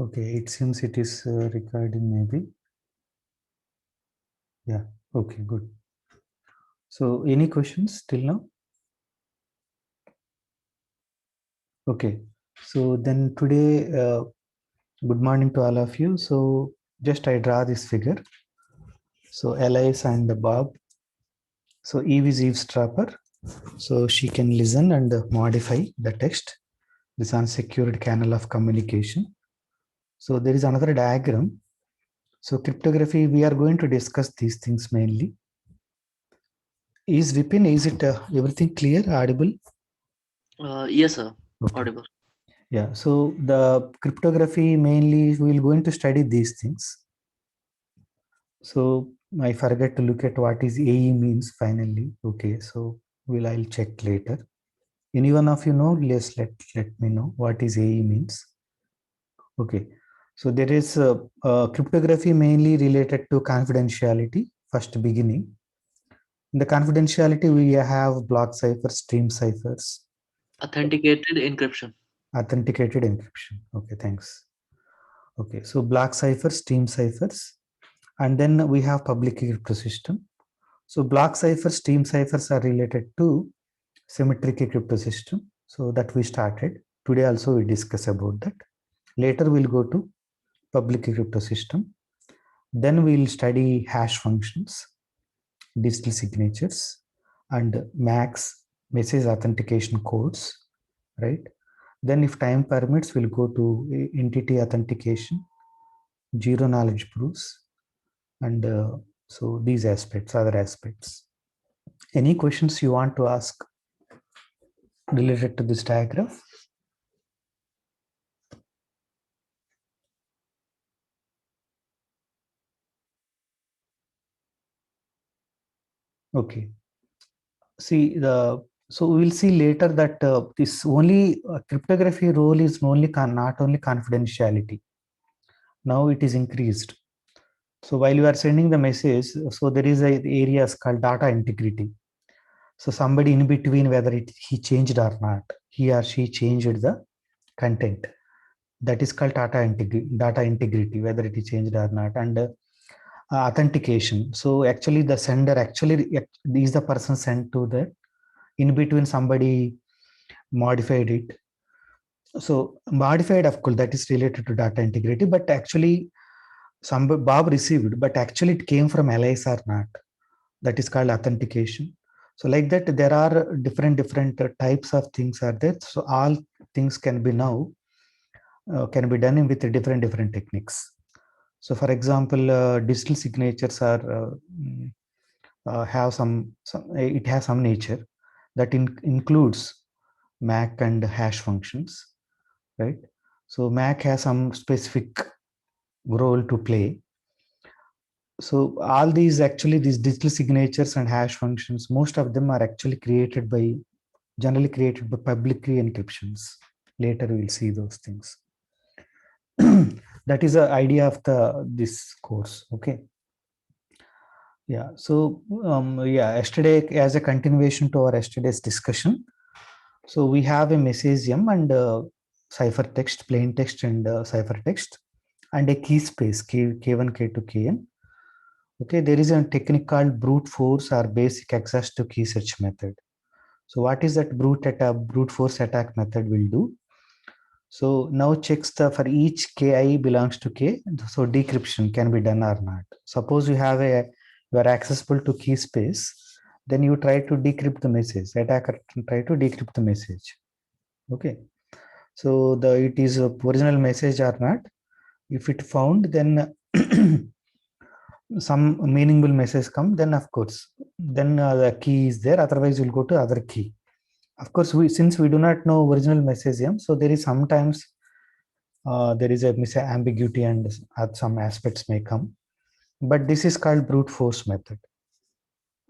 Okay, it seems it is recording maybe. Yeah, okay, good. So any questions till now? Okay, so then today, good morning to all of you. So just I draw this figure. So Alice and Bob. So Eve is eavesdropper. So she can listen and modify the text. This unsecured channel of communication. So there is another diagram. So cryptography, we are going to discuss these things mainly. Is Vipin, is it everything clear, audible? Yes, sir. Okay. Audible. Yeah. So the cryptography mainly we're going to study these things. So I forget to look at what is AE means finally. Okay. So I'll check later. Any one of you know? Let me know what is AE means. Okay. So there is cryptography mainly related to confidentiality. First beginning. In the confidentiality, we have block ciphers, stream ciphers, Authenticated encryption. authenticated encryption. Okay, thanks. Okay, so block ciphers, stream ciphers, and then we have public key crypto system. So block ciphers, stream ciphers are related to symmetric key crypto system. So that we started. Today also we discuss about that. Later we'll go to public key crypto system. Then we'll study hash functions, digital signatures, and MACs, message authentication codes, right? Then if time permits, we'll go to entity authentication, zero knowledge proofs, and so these aspects, other aspects. Any questions you want to ask related to this diagram? Okay. See the so we will see later that this only cryptography role is only not only confidentiality. Now it is increased. So while you are sending the message, so there is a areas called data integrity. So somebody in between, whether he changed or not, he or she changed the content. That is called data integrity, whether it is changed or not. And authentication. So actually, the sender actually is the person sent to the in between somebody modified it. So modified, of course, that is related to data integrity, but actually some Bob received, but actually it came from Alice or not. That is called authentication. So like that, there are different types of things are there. So all things can be now can be done with different techniques. So for example, digital signatures are have some it has some nature that includes MAC and hash functions, right? So MAC has some specific role to play. So all these digital signatures and hash functions, most of them are actually generally created by public key encryptions. Later we'll see those things. That is the idea of this course. Okay. Yeah. So yeah, yesterday as a continuation to our yesterday's discussion. So we have a messageium and ciphertext, plain text and ciphertext, and a key space K1, K2, Kn. Okay, there is a technique called brute force or basic access to key search method. So what is that brute force attack method will do? So now checks for each ki belongs to k. So decryption can be done or not. Suppose you are accessible to key space, then you try to decrypt the message. Attacker try to decrypt the message. Okay. So it is a original message or not. If it found, then some meaningful message come, then of course, then the key is there. Otherwise, you'll go to other key. Of course, since we do not know original messageium, so there is sometimes there is a ambiguity and some aspects may come. But this is called brute force method.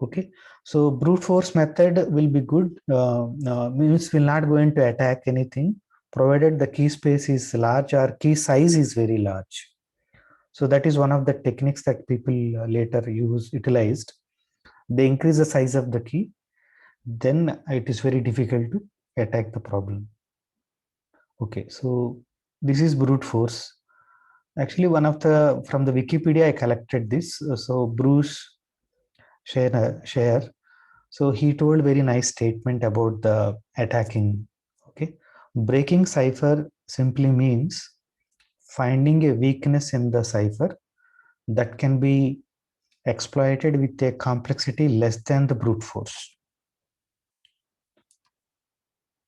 Okay, so brute force method will be good. Means we're not going to attack anything, provided the key space is large or key size is very large. So that is one of the techniques that people later utilized. They increase the size of the key, then it is very difficult to attack the problem. Okay, so this is brute force. Actually, from the Wikipedia, I collected this. So Bruce Share. So he told very nice statement about the attacking. Okay, breaking cipher simply means finding a weakness in the cipher that can be exploited with a complexity less than the brute force.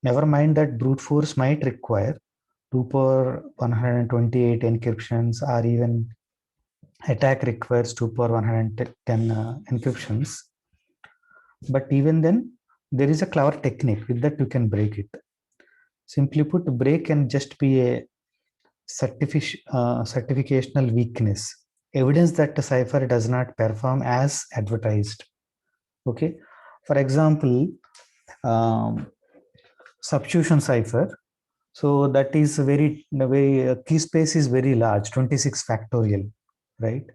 Never mind that brute force might require 2 power 128 encryptions, or even attack requires 2 power 110 encryptions. But even then, there is a clever technique with that you can break it. Simply put, break can just be a certificational weakness, evidence that the cipher does not perform as advertised. Okay, for example, um, substitution cipher. So that is very key space is very large, 26 factorial, right?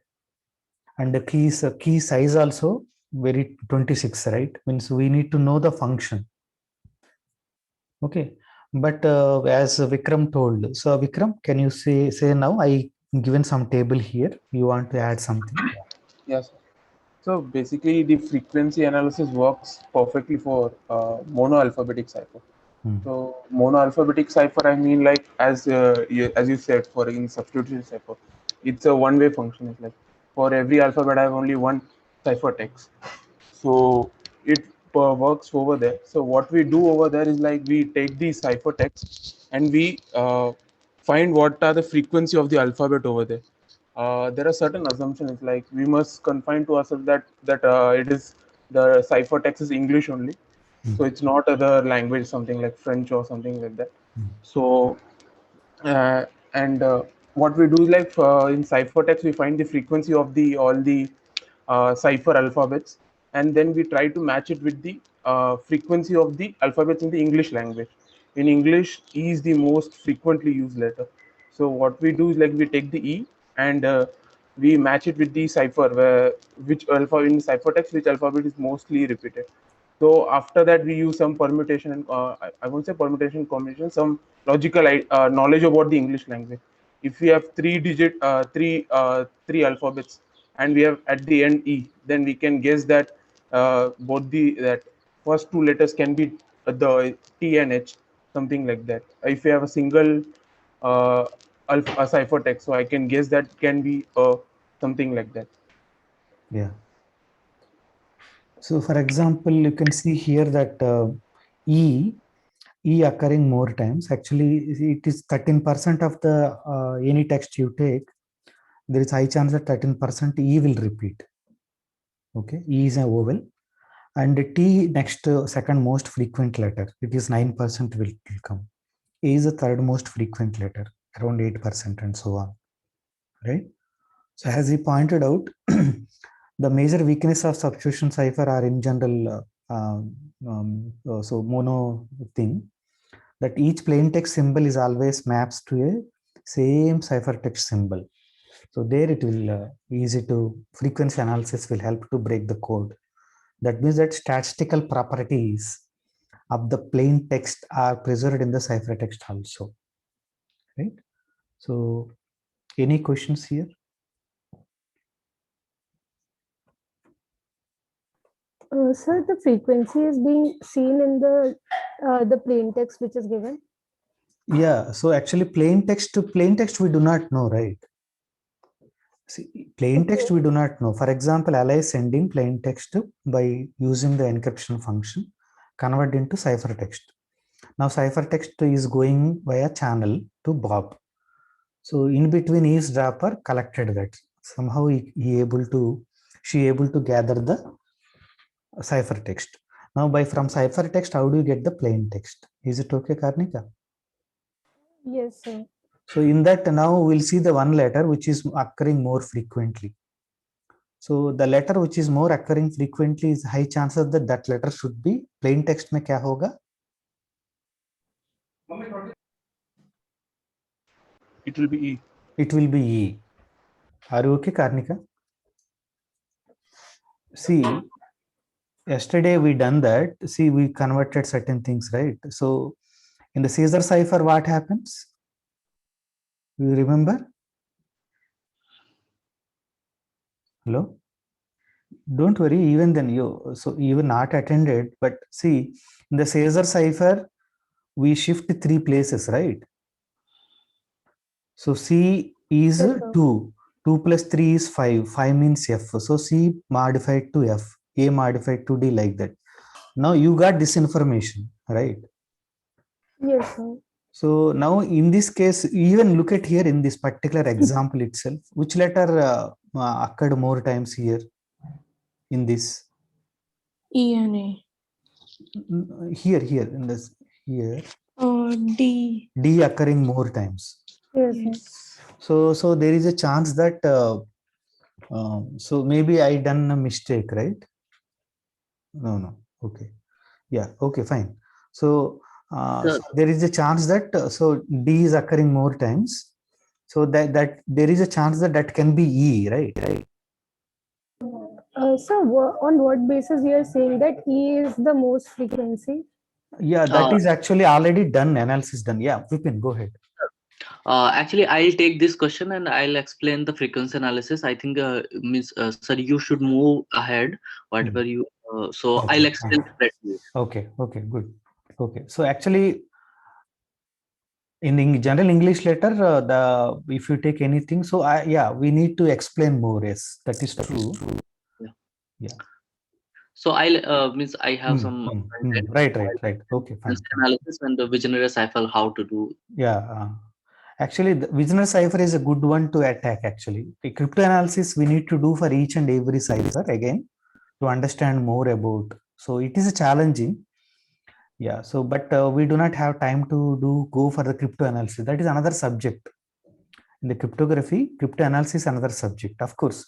And the key size also very 26, right? Means we need to know the function. Okay, but as Vikram told, so Vikram, can you say now? I given some table here. You want to add something? Yes. So basically, the frequency analysis works perfectly for monoalphabetic cipher. So monoalphabetic cipher, I mean, like as you said, for in substitution cipher, it's a one-way function. It's like for every alphabet, I have only one ciphertext. So it works over there. So what we do over there is like we take the ciphertext and we find what are the frequency of the alphabet over there. There are certain assumptions like we must confine to ourselves that it is the ciphertext is English only, so it's not other language, something like French or something like that. So uh, and what we do is like in ciphertext we find the frequency of the all the cipher alphabets, and then we try to match it with the frequency of the alphabets in the English language. In English, E is the most frequently used letter. So what we do is like we take the E and we match it with the cipher, where which alpha in ciphertext which alphabet is mostly repeated. So after that, we use some permutation and I won't say permutation combination, some logical knowledge about the English language. If we have three alphabets and we have at the end E, then we can guess that both the that first two letters can be the T and H, something like that. If we have a single a ciphertext, so I can guess that can be something like that. Yeah. So, for example, you can see here that E occurring more times. Actually, it is 13% of the any text you take. There is high chance that 13% E will repeat. Okay, E is a vowel, and T next second most frequent letter. It is 9% will come. A is the third most frequent letter, around 8%, and so on. Right. So, as he pointed out, the major weakness of substitution cipher are in general so mono thing, that each plain text symbol is always maps to a same ciphertext symbol. So there it will easy to frequency analysis will help to break the code. That means that statistical properties of the plain text are preserved in the ciphertext also. Right. So any questions here? Sir, the frequency is being seen in the plain text which is given. Yeah. So actually, plain text we do not know, right? See, plain text we do not know. For example, Ally is sending plain text by using the encryption function, convert into ciphertext. Now ciphertext is going via channel to Bob. So in between eavesdropper collected that. Somehow she able to gather the ciphertext. Now from ciphertext, how do you get the plain text? Is it okay, Karnika? Yes, sir. So in that now we'll see the one letter which is occurring more frequently. So the letter which is more occurring frequently is high chances that that letter should be plain text में क्या होगा? It will be E. It will be E. Are you okay, Karnika? See, yesterday we done that. See, we converted certain things, right? So in the Caesar cipher, what happens? You remember? Hello? Don't worry, even then you were not attended, but see, in the Caesar cipher, we shift 3 places, right? So C is Yes, sir. 2. 2 plus 3 is 5. 5 means F. So C modified to F, A modified to D, like that. Now you got this information, right? Yes, sir. So now in this case, even look at here in this particular example itself, which letter occurred more times here in this? E and A. Here in this, here. D. D occurring more times. Yes, sir. Yes. So there is a chance that so maybe I done a mistake, right? No. Okay. Yeah. Okay. Fine. So, Sir, so there is a chance that so D is occurring more times. So that there is a chance that that can be E, right? Sir, on what basis you are saying that E is the most frequency? Yeah, that Uh, is actually already done. Analysis done. Yeah, Vipin, go ahead. actually, I'll take this question and I'll explain the frequency analysis. I think, sir, you should move ahead, whatever you. So Okay. I'll explain separately. Okay. Good. Okay. So actually, in the general English letter, the if you take anything, so we need to explain more. Yes, that is true. Yeah. So I have some content Right. Okay, fine. frequency analysis and the visionary cipher how to do. Yeah. Actually, the Visionary cipher is a good one to attack. Actually, the crypto analysis we need to do for each and every cipher again to understand more about. So it is a challenging. Yeah. So, but we do not have time to go for the crypto analysis. That is another subject. In the cryptography, crypto analysis is another subject. Of course,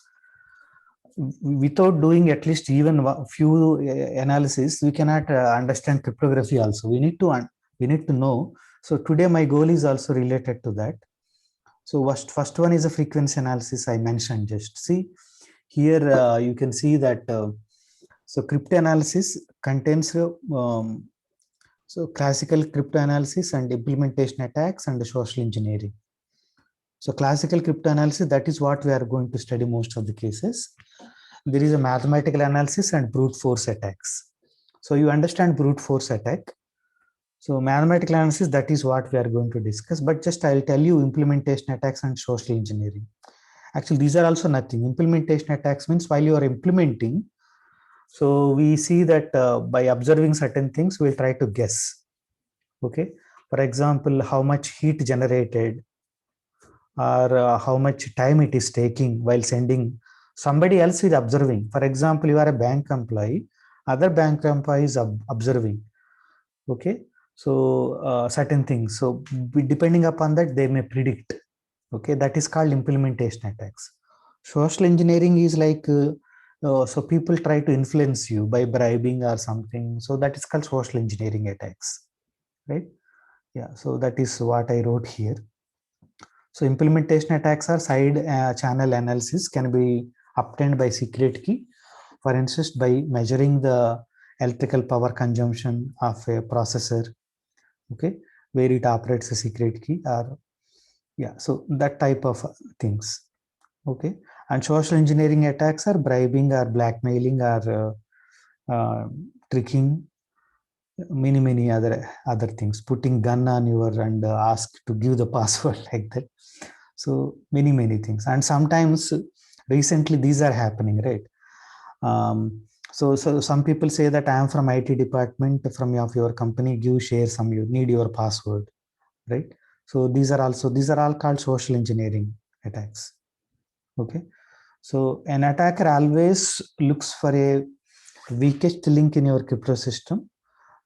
without doing at least even few analysis, we cannot understand cryptography. Also, we need to know. So today, my goal is also related to that. So first one is a frequency analysis I mentioned just. See, here you can see that so crypto analysis contains so classical crypto analysis and implementation attacks and social engineering. So classical crypto analysis, that is what we are going to study most of the cases. There is a mathematical analysis and brute force attacks. So you understand brute force attack. So mathematical analysis, that is what we are going to discuss, but just I'll tell you implementation attacks and social engineering. Actually, these are also nothing. Implementation attacks means while you are implementing, so we see that by observing certain things, we'll try to guess. Okay. For example, how much heat generated or how much time it is taking while sending. Somebody else is observing. For example, you are a bank employee, other bank employee is observing. Okay. So certain things. So depending upon that, they may predict. Okay, that is called implementation attacks. Social engineering is like so people try to influence you by bribing or something. So that is called social engineering attacks, right? Yeah. So that is what I wrote here. So implementation attacks are side channel analysis can be obtained by secret key. For instance, by measuring the electrical power consumption of a processor, okay, where it operates a secret key or yeah, so that type of things. Okay, and social engineering attacks are bribing or blackmailing or tricking, many other things, putting gun on your and ask to give the password like that. So many things, and sometimes recently these are happening, right? So some people say that I am from IT department from your company, give share some, you need your password, right? So these are all called social engineering attacks. Okay, so an attacker always looks for a weakest link in your crypto system.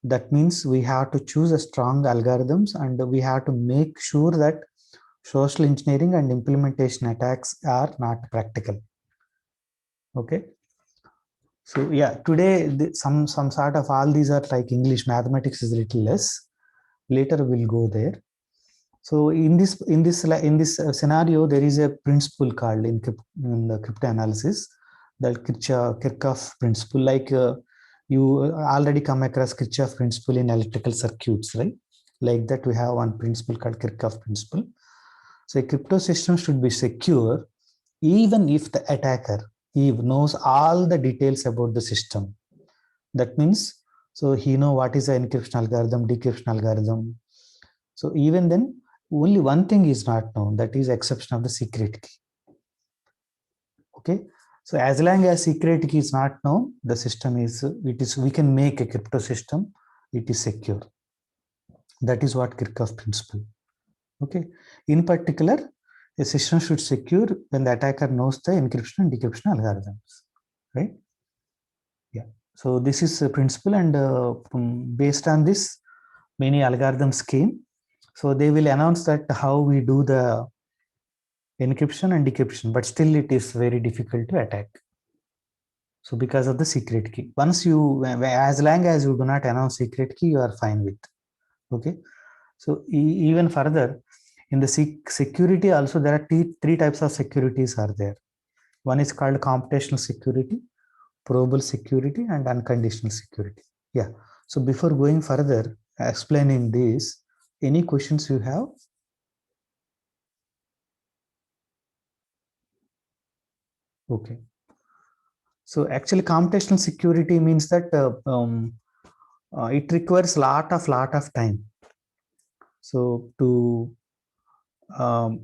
That means we have to choose a strong algorithms and we have to make sure that social engineering and implementation attacks are not practical. Okay. So yeah, today some sort of all these are like English, mathematics is a little less. Later we'll go there. So in this scenario, there is a principle called in the crypto analysis, the Kirchhoff principle. Like you already come across Kirchhoff principle in electrical circuits, right? Like that, we have one principle called Kirchhoff principle. So a crypto system should be secure, even if the attacker he knows all the details about the system. That means, so he know what is the encryption algorithm, decryption algorithm. So even then, only one thing is not known, that is exception of the secret key. Okay, so as long as secret key is not known, the system is, we can make a crypto system, it is secure. That is what Kirchhoff principle. Okay, in particular, a system should secure when the attacker knows the encryption and decryption algorithms, right? Yeah, so this is a principle, and based on this, many algorithms came. So they will announce that how we do the encryption and decryption, but still it is very difficult to attack. So because of the secret key, once you, as long as you do not announce secret key, you are fine with. Okay, so even further, in the security also, there are three types of securities are there. One is called computational security, probable security, and unconditional security. Yeah, so before going further explaining this, any questions you have? Okay, so actually computational security means that it requires lot of time, so to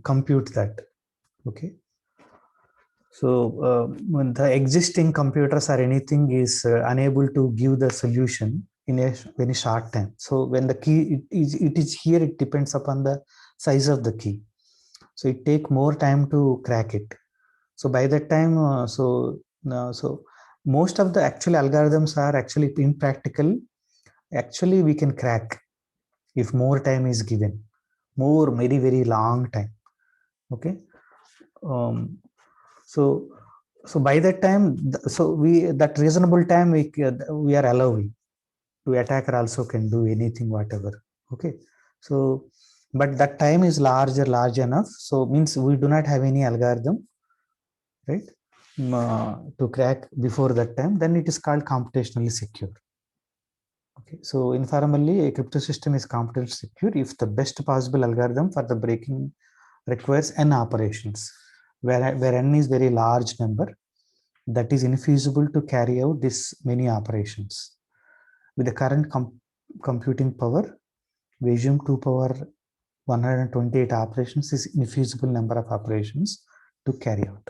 compute that. Okay, so when the existing computers or anything is unable to give the solution in a very short time. So when the key it is here, it depends upon the size of the key. So it take more time to crack it. So by that time, so most of the actual algorithms are actually impractical. Actually, we can crack if more time is given, more very long time. Okay, so by that time, so that reasonable time we are allowing to attacker also can do anything whatever. Okay, so but that time is large enough. So means we do not have any algorithm, right, to crack before that time. Then it is called computationally secure. Okay, so informally, a crypto system is computationally secure if the best possible algorithm for the breaking requires n operations, where n is very large number, that is infeasible to carry out this many operations. With the current computing power, we assume 2 power 128 operations is infeasible number of operations to carry out.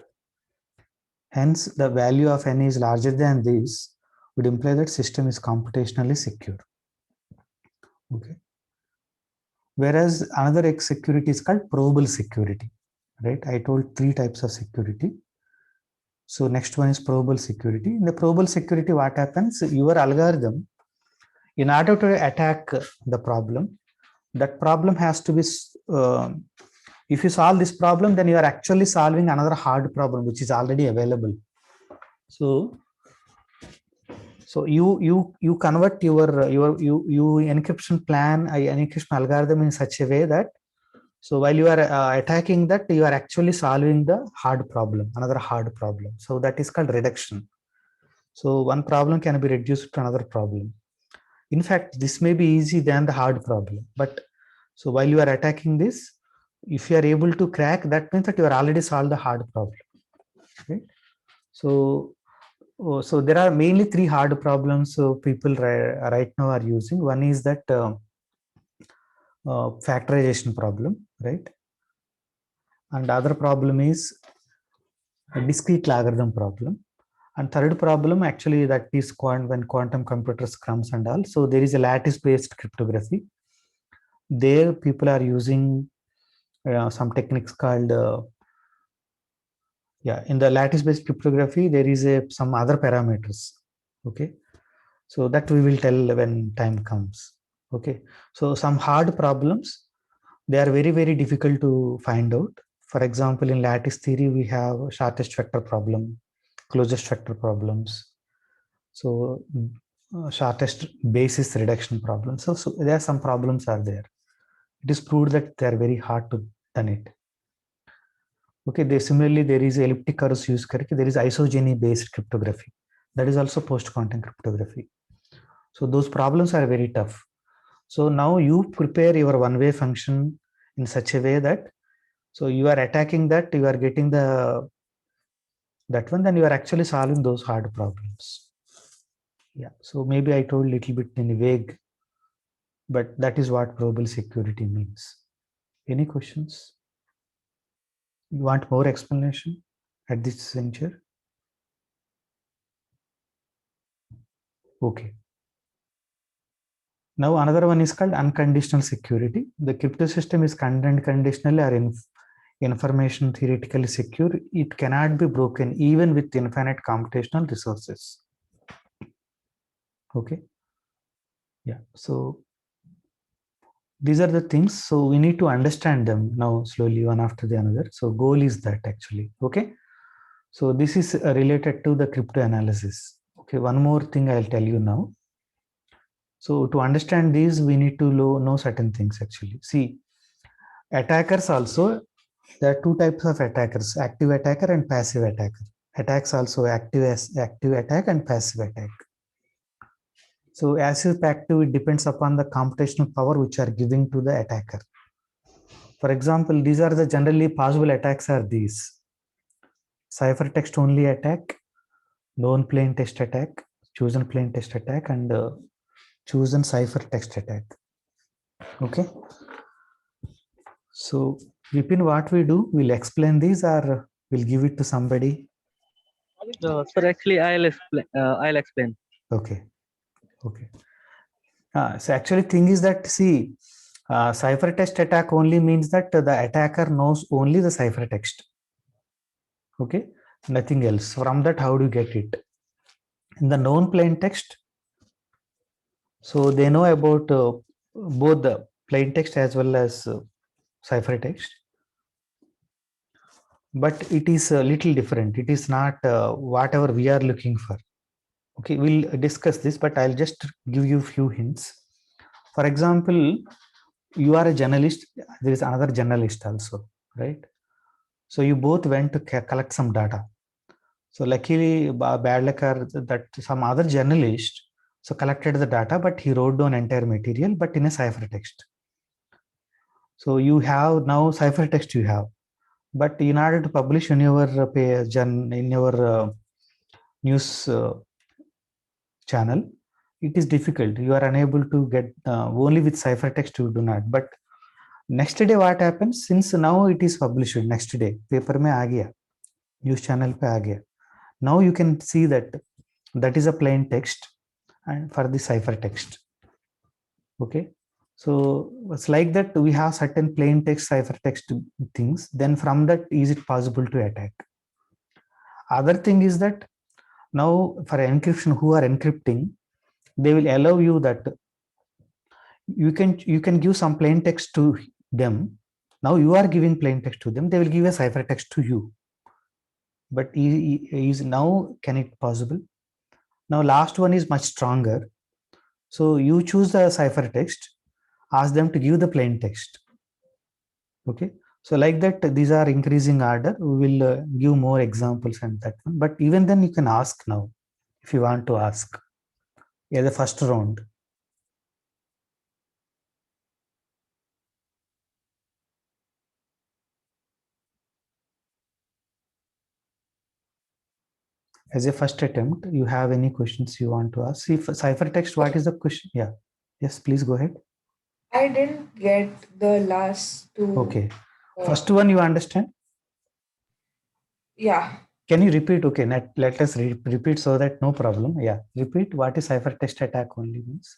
Hence, the value of n is larger than this would imply that system is computationally secure. Okay. Whereas another security is called probable security, right? I told three types of security. So next one is probable security. In the probable security, what happens? Your algorithm, in order to attack the problem, that problem has to be, if you solve this problem, then you are actually solving another hard problem, which is already available. So you convert your encryption plan, encryption algorithm in such a way that, so while you are attacking that, you are actually solving the hard problem, another hard problem. So that is called reduction. So one problem can be reduced to another problem. In fact, this may be easy than the hard problem. But so while you are attacking this, if you are able to crack, that means that you are already solved the hard problem. Right? So there are mainly three hard problems people right now are using. One is that factorization problem, right? And the other problem is a discrete logarithm problem. And third problem, actually, that is when quantum computers comes and all. So there is a lattice-based cryptography. There, people are using some techniques called in the lattice-based cryptography, there is some other parameters. Okay, so that we will tell when time comes. Okay, so some hard problems, they are very difficult to find out. For example, in lattice theory, we have shortest vector problem, closest vector problems. So shortest basis reduction problem. So there are some problems are there. It is proved that they are very hard to done it. Okay, similarly, there is elliptic curves used. There is isogeny based cryptography. That is also post-quantum cryptography. So those problems are very tough. So now you prepare your one-way function in such a way that, so you are attacking that, you are getting the that one, then you are actually solving those hard problems. Yeah, so maybe I told a little bit in a vague, but that is what probable security means. Any questions? You want more explanation at this juncture? Okay. Now another one is called unconditional security. The crypto system is conditionally or information theoretically secure. It cannot be broken even with infinite computational resources. Okay. Yeah. So these are the things. So we need to understand them now slowly, one after the another. So goal is that actually. Okay. So this is related to the crypto analysis. Okay. One more thing I'll tell you now. So to understand these, we need to know certain things actually. See, attackers also, there are two types of attackers, active attacker and passive attacker. Attacks also active attack and passive attack. So active it depends upon the computational power which are giving to the attacker. For example, these are the generally possible attacks are these: ciphertext only attack, known plain text attack, chosen plain text attack, and chosen ciphertext attack. Okay. So Vipin, what we do, we'll explain these or we'll give it to somebody. Sir, actually, I'll explain. Okay. Okay. So actually thing is that, see, ciphertext attack only means that the attacker knows only the ciphertext. Okay. Nothing else. From that, how do you get it? In the known plain text, so they know about both the plain text as well as ciphertext. But it is a little different. It is not whatever we are looking for. Okay, we'll discuss this, but I'll just give you a few hints. For example, you are a journalist, there is another journalist also, right? So you both went to collect some data. So luckily, bad luck that some other journalist so collected the data, but he wrote down entire material, but in a ciphertext. So you have now ciphertext you have, but in order to publish in your page, in your news channel, it is difficult. You are unable to get only with ciphertext you do not. But next day what happens? Since now it is published next day, paper mein aa gaya, news channel pe aa gaya. Now you can see that that is a plain text and for the ciphertext. Okay. So it's like that we have certain plain text ciphertext things. Then from that, is it possible to attack? Other thing is that now for encryption, who are encrypting, they will allow you that you can give some plain text to them. Now you are giving plain text to them, they will give a ciphertext to you. But is now can it possible? Now last one is much stronger. So you choose the ciphertext, ask them to give the plain text. Okay. So like that, these are increasing order. We will give more examples and that one. But even then you can ask now if you want to ask. Yeah, the first round. As a first attempt, you have any questions you want to ask? See, for ciphertext, what is the question? Yeah. Yes, please go ahead. I didn't get the last two. Okay. First one you understand? Yeah. Can you repeat? Okay, let us repeat so that no problem. Yeah, repeat. What is ciphertext attack only means?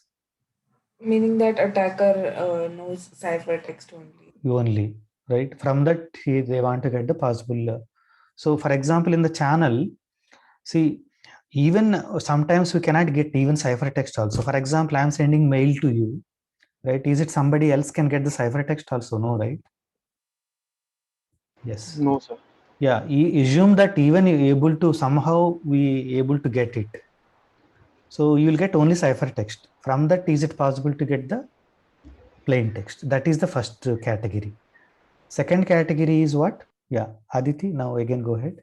Meaning that attacker knows ciphertext only. Only, right? From that, they want to get the possible. So, for example, in the channel, see, even sometimes we cannot get even ciphertext also. For example, I am sending mail to you, right? Is it somebody else can get the ciphertext also? No, right? Yes. No, sir. Yeah, assume that even able to somehow we able to get it. So you will get only ciphertext. From that, is it possible to get the plain text? That is the first category. Second category is what? Yeah, Aditi, now again go ahead.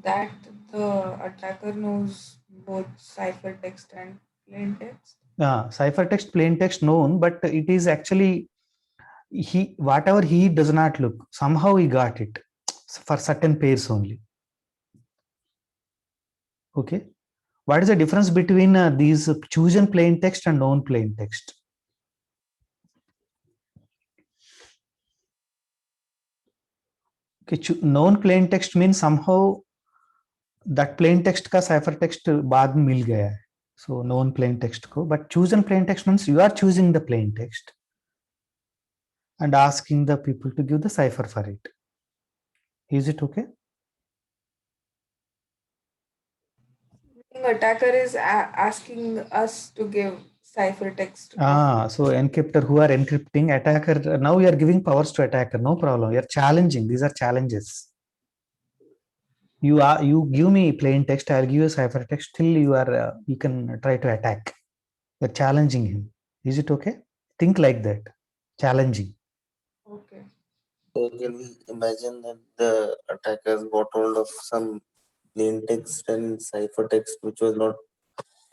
That the attacker knows both ciphertext and plain text. Ciphertext, plain text known, but it is actually whatever he does not look, somehow he got it. for certain pairs only. Okay. What is the difference between these chosen plain text and known plain text? Okay, known plain text means somehow that plain text का cipher text बाद में मिल गया है. So known plain text को, but chosen plain text means you are choosing the plain text and asking the people to give the cipher for it. Is it okay? Attacker is asking us to give ciphertext. So encryptor who are encrypting, attacker, now you are giving powers to attacker, no problem. You are challenging. These are challenges. You give me plain text, I'll give you ciphertext. Still you can try to attack. You're challenging him. Is it okay? Think like that. Challenging. Okay. So can we imagine that the attackers got hold of some plain text and ciphertext which was not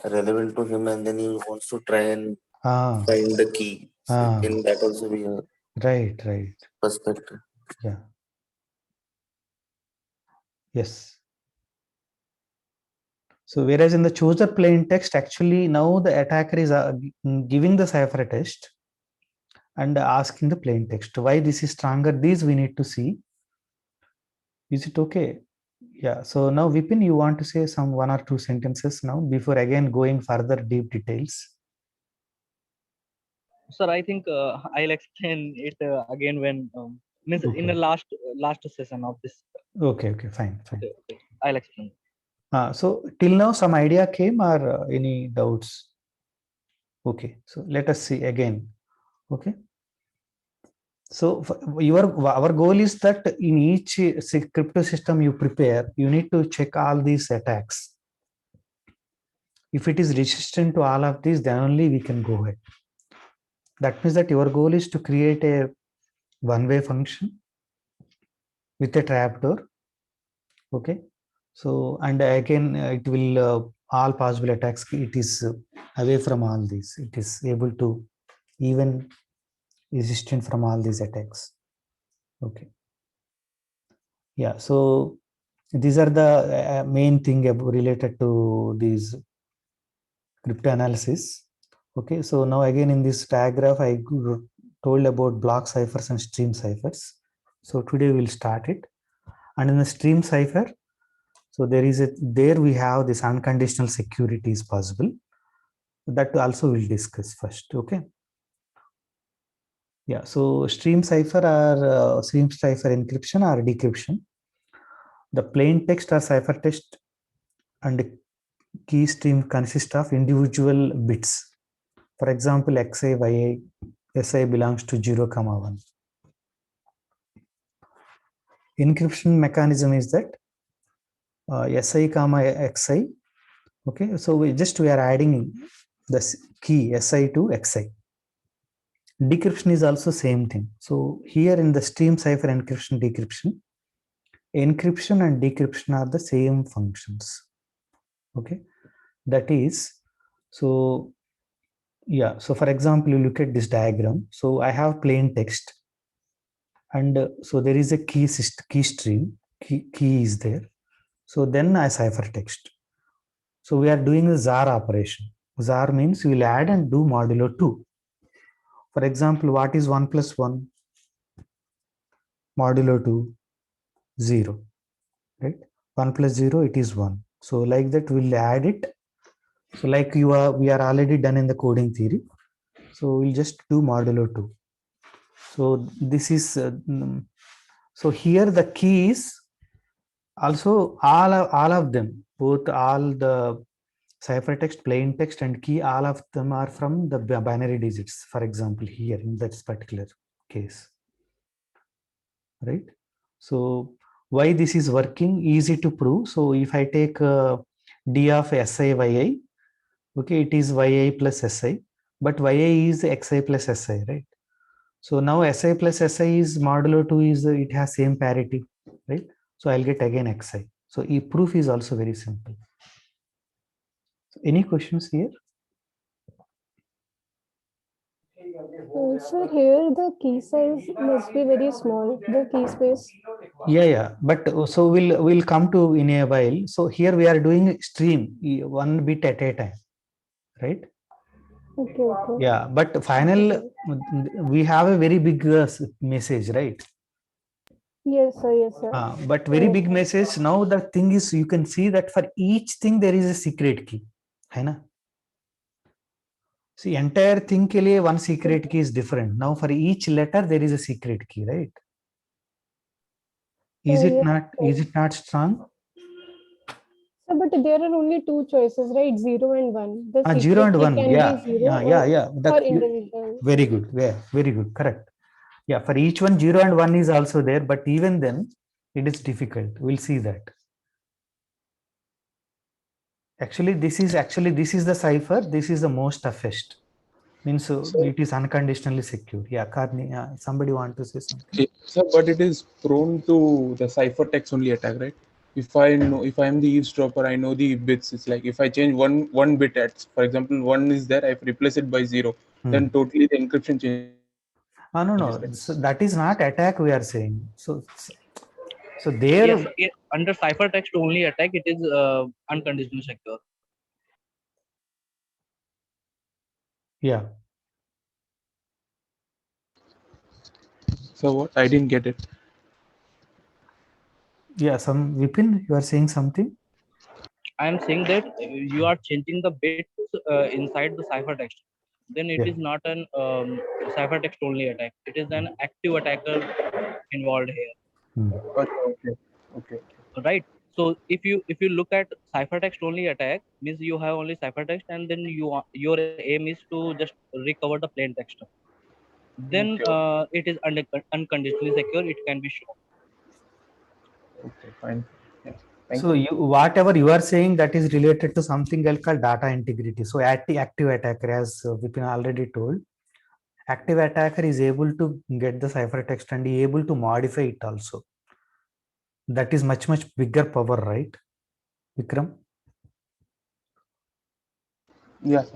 relevant to him, and then he wants to try and find the key. So can that also be a right perspective? Yeah. Yes. So whereas in the chosen plain text, actually now the attacker is giving the ciphertext and asking the plain text. Why this is stronger? These we need to see. Is it okay? Yeah. So now Vipin, you want to say some 1 or 2 sentences now before again going further deep details? Sir, I think I'll explain it again when in the last session of this. Okay, fine. Okay. I'll explain. So till now some idea came or any doubts? Okay, so let us see again. Okay. So our goal is that in each crypto system you prepare, you need to check all these attacks. If it is resistant to all of these, then only we can go ahead. That means that your goal is to create a one-way function with a trapdoor. Okay. So, and again, it will all possible attacks. It is away from all these. It is able to even resistant from all these attacks. Okay. Yeah. So these are the main thing related to these crypto analysis. Okay. So now again in this diagram, I told about block ciphers and stream ciphers. So today we'll start it. And in the stream cipher, so there we have this unconditional security is possible. That also we'll discuss first. Okay. Yeah. So stream cipher or stream cipher encryption or decryption. The plain text or ciphertext and key stream consist of individual bits. For example, xi, yi, si belongs to 0, 1. Encryption mechanism is that si, xi. Okay, so we are adding the key si to xi. Decryption is also same thing. So here in the stream cipher encryption decryption, encryption and decryption are the same functions. Okay, that is, so yeah, so for example, you look at this diagram. So I have plain text, and so there is a key stream, key is there. So then I ciphertext. So we are doing a ZAR operation. ZAR means we will add and do modulo 2. For example, what is 1 plus 1? Modulo 2, 0. Right? 1 plus 0, it is 1. So like that, we'll add it. So like we are already done in the coding theory. So we'll just do modulo 2. So this is, so here the keys also all of them, both all the ciphertext, plain text and key, all of them are from the binary digits. For example, here in that particular case, right? So why this is working, easy to prove. So if I take d of si yi, okay, it is yi plus si, but yi is xi plus si, right? So now si plus si is modulo 2 is it has same parity, right? So I'll get again xi. So proof is also very simple. So any questions here? So here the key size must be very small, the key space. Yeah. But so we'll come to in a while. So here we are doing stream 1 bit at a time, right? Okay. Yeah, but final we have a very big message, right? Yes, sir. Yes, sir. But very big message. Now the thing is, you can see that for each thing there is a secret key, है ना? See, entire thing के लिए one secret key is different. Now for each letter there is a secret key, right? Is it yes, not? sir. Is it not strong? So, but there are only two choices, right? 0 and 1. The 0 secret and key 1. can Yeah, be 0 yeah. for individual. Very good. Yeah, very good. Correct. Yeah, for each one 0 and 1 is also there, but even then it is difficult. We'll see that. Actually, this is the cipher. This is the most toughest. Means it is unconditionally secure. Yeah, Karni, somebody want to say something? Okay, sir, but it is prone to the ciphertext only attack, right? If I am the eavesdropper, I know the bits. It's like if I change one bit at, for example, 1 is there, I replace it by 0, then totally the encryption changes. No. So that is not attack we are saying. So there. Yes, under ciphertext only attack, it is unconditional secure. Yeah. So what? I didn't get it. Yeah, Vipin, you are saying something? I am saying that you are changing the bits inside the ciphertext. Then it is not an ciphertext only attack. It is an active attacker involved here. Okay. Right. So if you look at ciphertext only attack, means you have only ciphertext, and then your aim is to just recover the plain text. Then it is unconditionally secure. It can be shown. Okay, fine. So whatever you are saying, that is related to something else called data integrity. So active attacker, as Vipin already told, active attacker is able to get the ciphertext and is able to modify it also. That is much bigger power, right, Vikram? Yes.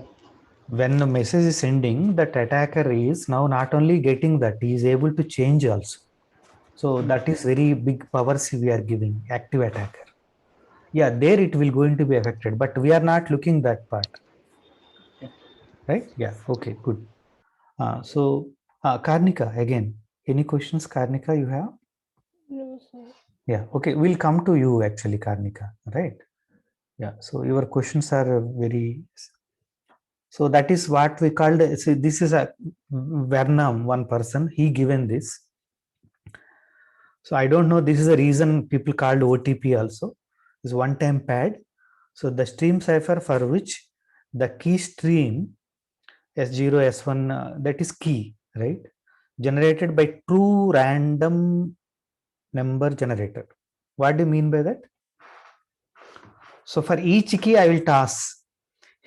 When the message is sending, that attacker is now not only getting that, he is able to change also. So that is very big powers we are giving active attacker. Yeah, there it will going to be affected, but we are not looking that part. Right? Yeah. Okay, good. So Karnika, again, any questions, Karnika, you have? No, sir. Yeah. Okay, we'll come to you actually, Karnika. Right? Yeah. So your questions are very. So that is what we called. So this is a Vernam, one person. He given this. So I don't know. This is the reason people called OTP also. Is one-time pad. So the stream cipher for which the key stream S0, S1, that is key, right? Generated by true random number generator. What do you mean by that? So for each key, I will toss.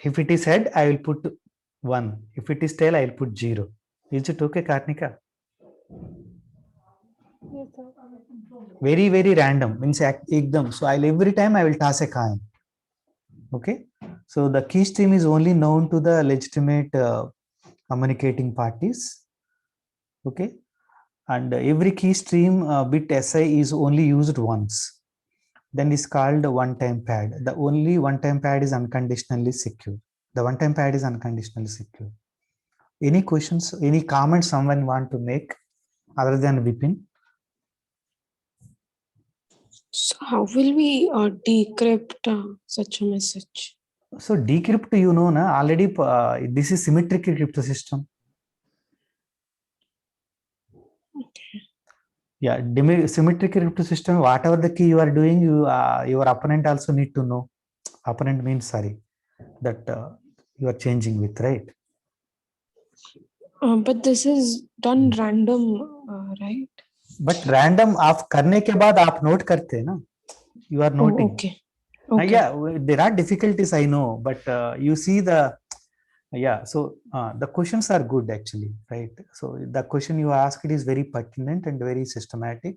If it is head, I will put 1. If it is tail, I will put 0. Is it okay, Karnika? Yes, sir. Very random. Means ekdam. So every time I will toss a coin. Okay. So the key stream is only known to the legitimate communicating parties. Okay. And every key stream bit SI is only used once. Then it's called one-time pad. The only one-time pad is unconditionally secure. The one-time pad is unconditionally secure. Any questions, any comments someone want to make other than Vipin? So how will we decrypt such a message? So decrypt, already this is symmetric crypto system. Okay. Yeah, symmetric crypto system, whatever the key you are doing, your opponent also need to know. Opponent means that you are changing with, right? But this is done random, right? But random आप करने के बाद आप note करते हैं ना? You are noting. Okay. Yeah, there are difficulties, I know, but you see the. Yeah, so the questions are good actually, right? So the question you asked is very pertinent and very systematic.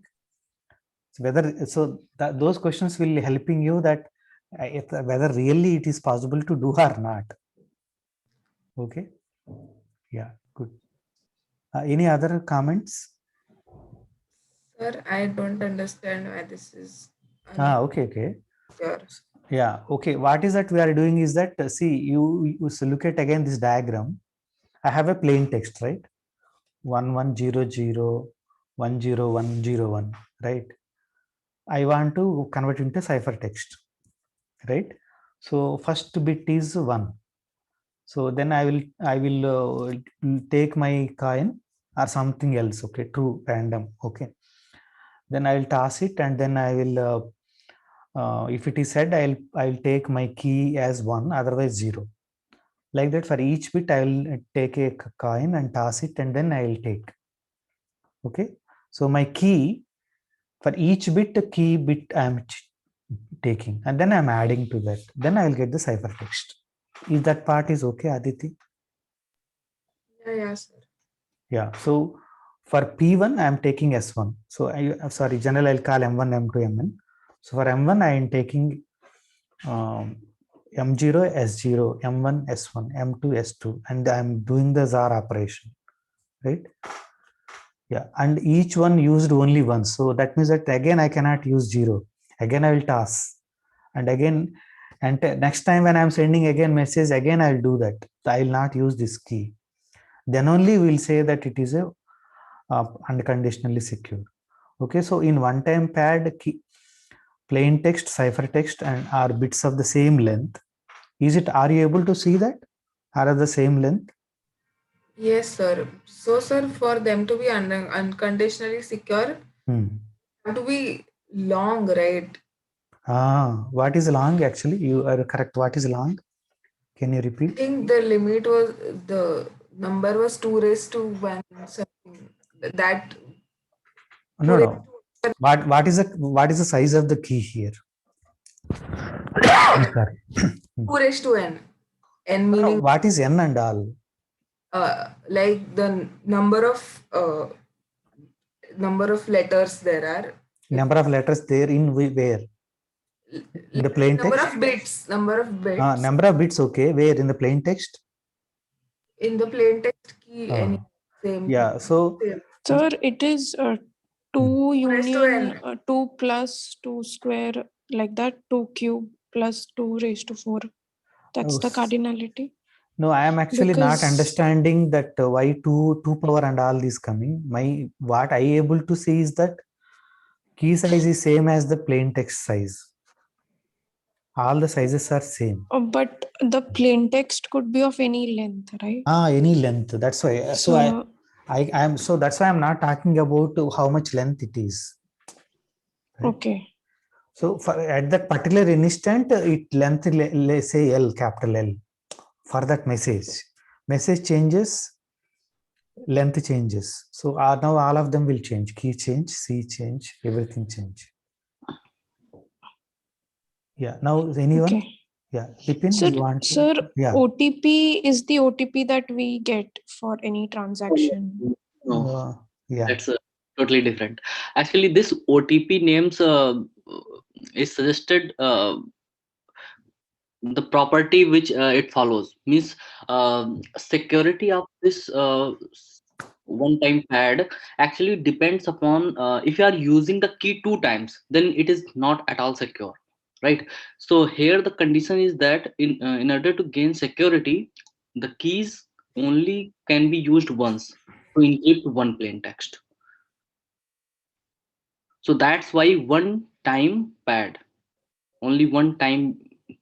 Those questions will helping you that whether really it is possible to do or not. Okay. Yeah, good. Any other comments? Sir, I don't understand why this is Okay. unsecure. Yeah, okay. What is that we are doing is that, see, you look at again this diagram. I have a plain text, right? 1100 10101, right? I want to convert into ciphertext, right? So first bit is 1. So then I will take my coin or something else, okay, true, random, okay. Then I will toss it, and then I will if it is said, I'll take my key as 1, otherwise 0. Like that, for each bit I will take a coin and toss it, and then I will take. Okay, so my key, for each bit, the key bit I am taking, and then I'm adding to that. Then I will get the ciphertext. If that part is okay, Aditi? Yeah, sir. Yeah. So for P1, I'm taking S1. So sorry, general I'll call M1, M2, Mn. So for M1, I am taking M0, S0, M1, S1, M2, S2, and I'm doing the ZAR operation, right? Yeah, and each one used only once. So that means that again I cannot use 0. Again I will toss, and again, and next time when I'm sending again message, again I'll do that. I will not use this key. Then only we'll say that it is a unconditionally secure. Okay, so in one-time pad, key, plain text, ciphertext, and are bits of the same length. Are you able to see that? Are the same length? Yes, sir. So, sir, for them to be unconditionally secure, have to be long, right? What is long actually? You are correct. What is long? Can you repeat? I think the limit was, the number was 2:1 something. That No. What is the size of the key here? 2:n. N meaning what is n and all? like the number of letters there are. Number of letters there in where? In the plain number text? Of bits. Number of bits. Number of bits, okay. Where in the plain text? In the plain text key, any same. Yeah, so. Sir, it is 2 union 2 plus 2 square, like that, 2 cube plus 2 raised to 4. That's the cardinality. No, I am actually not understanding that why 2 power and all is coming. What I able to see is that key size is same as the plain text size. All the sizes are same. But the plain text could be of any length, right? Any length. That's why. So I am. So that's why I'm not talking about how much length it is. Right? Okay. So at that particular instant, it length, let's say L, capital L, for that message changes, length changes. So now all of them will change. Key change, C change, everything change. Yeah. Now anyone? Okay. Yeah. Lipin, sir, yeah. OTP is the OTP that we get for any transaction. No. Yeah. That's totally different. Actually, this OTP names is suggested the property which it follows means security of this one-time pad actually depends upon if you are using the key 2 times, then it is not at all secure, right? So here the condition is that in order to gain security, the keys only can be used once to encrypt one plain text. So that's why one-time pad, only one time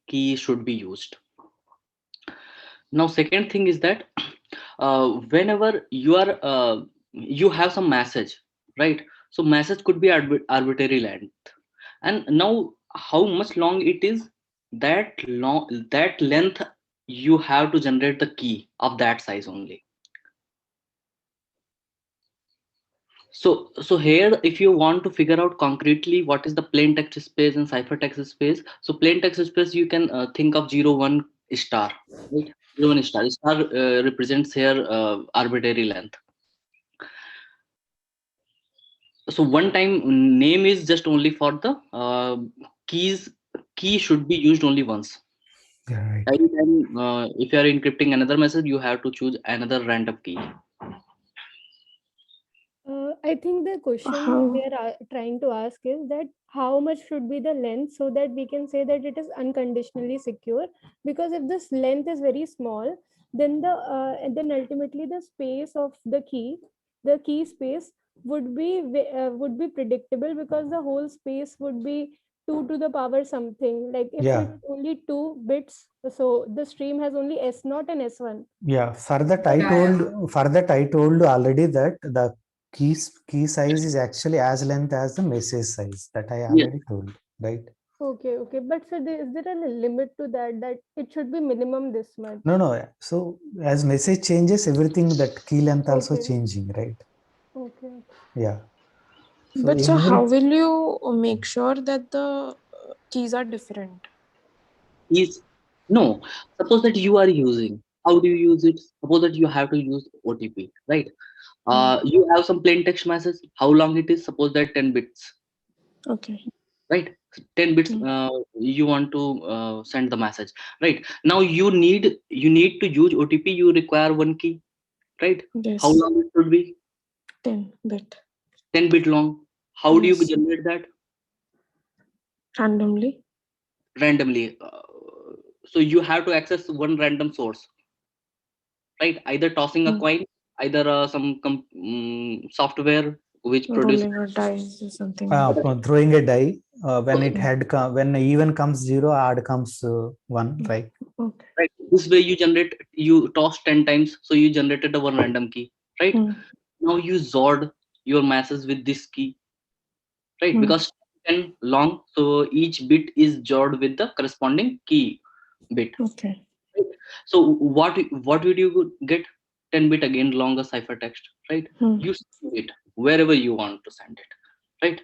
key should be used. Now second thing is that whenever you have some message, right? So message could be arbitrary length, and now how much long it is, that length you have to generate the key of that size only. So here, if you want to figure out concretely what is the plain text space and ciphertext space, so plain text space you can think of 0, 1 star, right? 0, 1 star. Star represents here arbitrary length. So one time name is just only for the key should be used only once. Right. Every time if you are encrypting another message, you have to choose another random key. I think the question How? we are trying to ask is that how much should be the length so that we can say that it is unconditionally secure. Because if this length is very small, then then ultimately the space of the key space would be predictable, because the whole space would be 2 to the power something. Like if Yeah. it is only 2 bits, so the stream has only S0 and S1. Yeah, for that I told already that the key size is actually as length as the message size. That I already told, right? Okay. But sir, is there a limit to that it should be minimum this much? No. So as message changes, everything that key length also Okay. changing, right? Okay. Yeah. So But so in how every, will you make sure that the keys are different? Is no. Suppose that you are using. How do you use it? Suppose that you have to use OTP, right? You have some plain text message. How long it is? Suppose that 10 bits, Okay. right? 10 bits. You want to send the message, right? Now you need to use OTP. You require one key, right? Yes. How long it should be? 10 bit. 10 bit long. How do you Yes. generate that? Randomly. Randomly. So you have to access one random source, right? Either tossing a coin, either some software which produces Rolling a dice or something. throwing a die when Okay. it had when even comes 0, odd comes 1, right? Okay. right. This way you toss 10 times, so you generated a one random key, right? Now you XORed your message with this key, right? Because 10 long, so each bit is XORed with the corresponding key bit. Okay. Right? So what would you get? 10 bit again longer ciphertext, right? You send it wherever you want to send it, right?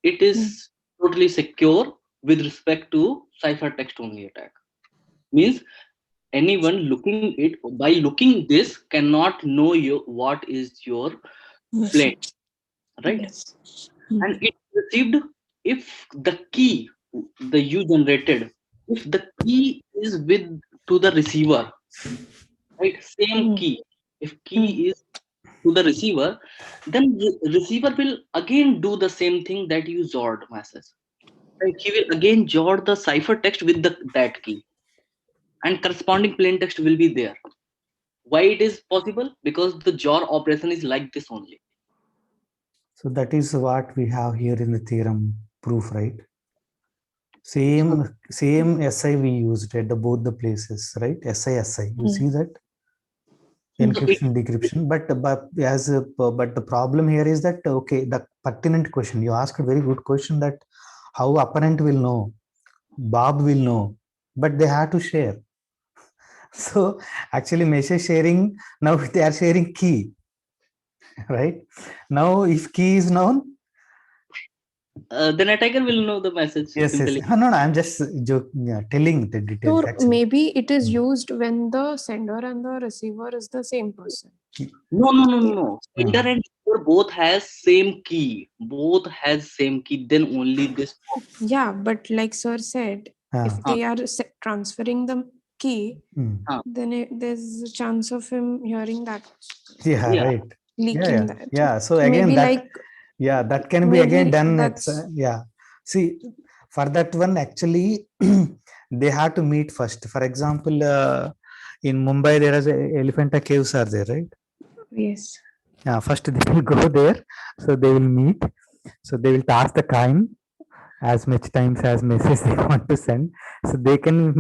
It is totally secure with respect to ciphertext only attack. Means anyone looking this cannot know what is your plane, right? Yes. And it received if the key the you generated, if the key is with to the receiver, right? Same key. If key is to the receiver, then receiver will again do the same thing that you XORed message. Right? He will again XOR the ciphertext with that key, and corresponding plain text will be there. Why it is possible? Because the XOR operation is like this only. So that is what we have here in the theorem proof, right? Same SI we used at both the places, right? SI. You see that encryption, decryption. But the problem here is that okay, the pertinent question you asked a very good question, that how apparent will know, Bob will know, but they have to share. So actually, message sharing, now they are sharing key, right? Now if key is known, then attacker will know the message. yes. No, I'm just joking, telling the details. So maybe it is used when the sender and the receiver is the same person. No. Sender and receiver both has same key. Then only this. Yeah, but like sir said, if they are transferring the key, then there's a chance of him hearing that. Yeah, right. Leaking that. Yeah. So again, maybe that can be again done. See, for that one, actually, they have to meet first. For example, in Mumbai, there is Elephanta caves are there, right? Yes. Yeah. First, they will go there, so they will meet. So they will toss the coin as much times as message they want to send. So they can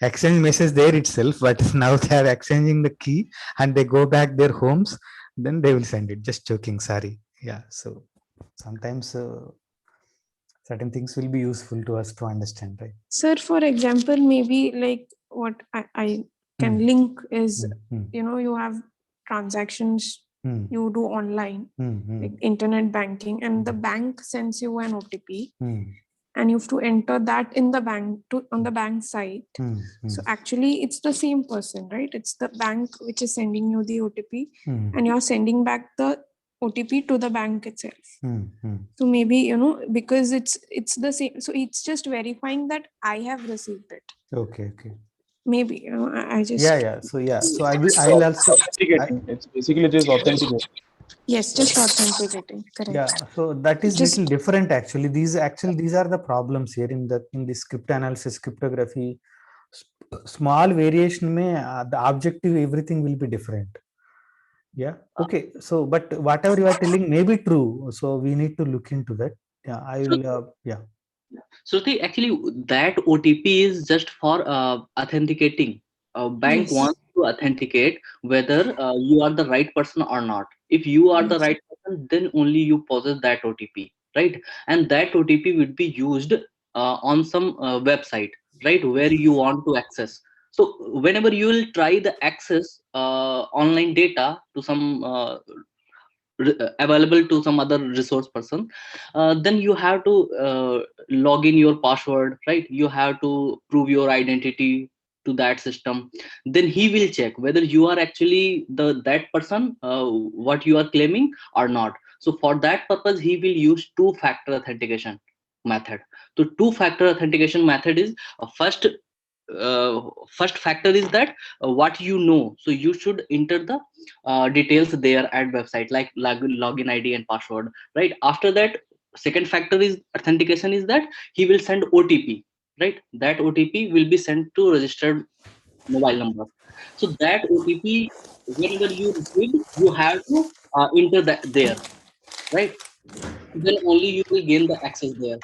exchange message there itself. But now they are exchanging the key and they go back their homes. Then they will send it. Just joking. Sorry. Yeah. So sometimes certain things will be useful to us to understand, right? Sir, for example, maybe like what I can link is, you have transactions you do online, like internet banking, and the bank sends you an OTP, and you have to enter that in the bank on the bank site. So actually, it's the same person, right? It's the bank which is sending you the OTP, and you're sending back the OTP to the bank itself. So maybe, because it's the same, so it's just verifying that I have received it. Okay. Maybe, I just So I will also. It's basically just authentication. Yes, just authenticating. Correct. Yeah, so that is Just little different actually. These are the problems here in this script analysis, cryptography. Small variation may the objective everything will be different. Yeah. Okay. So, but whatever you are telling may be true. So we need to look into that. Yeah, I will. Yeah. So actually that OTP is just for authenticating. Bank yes. wants to authenticate whether you are the right person or not. If you are the Yes. right person, then only you possess that OTP, right? And that OTP would be used on some website, right, where you want to access. So whenever you will try the access online data to some available to some other resource person, then you have to log in your password, right? You have to prove your identity to that system. Then he will check whether you are actually that person what you are claiming or not. So for that purpose he will use two-factor authentication method. So two-factor authentication method is first factor is that what you know, so you should enter the details there at website, like login ID and password, right? After that, second factor is authentication, is that he will send OTP, right? That OTP will be sent to registered mobile number. So that OTP, whenever you receive, you have to enter that there, right? Then only you will gain the access there.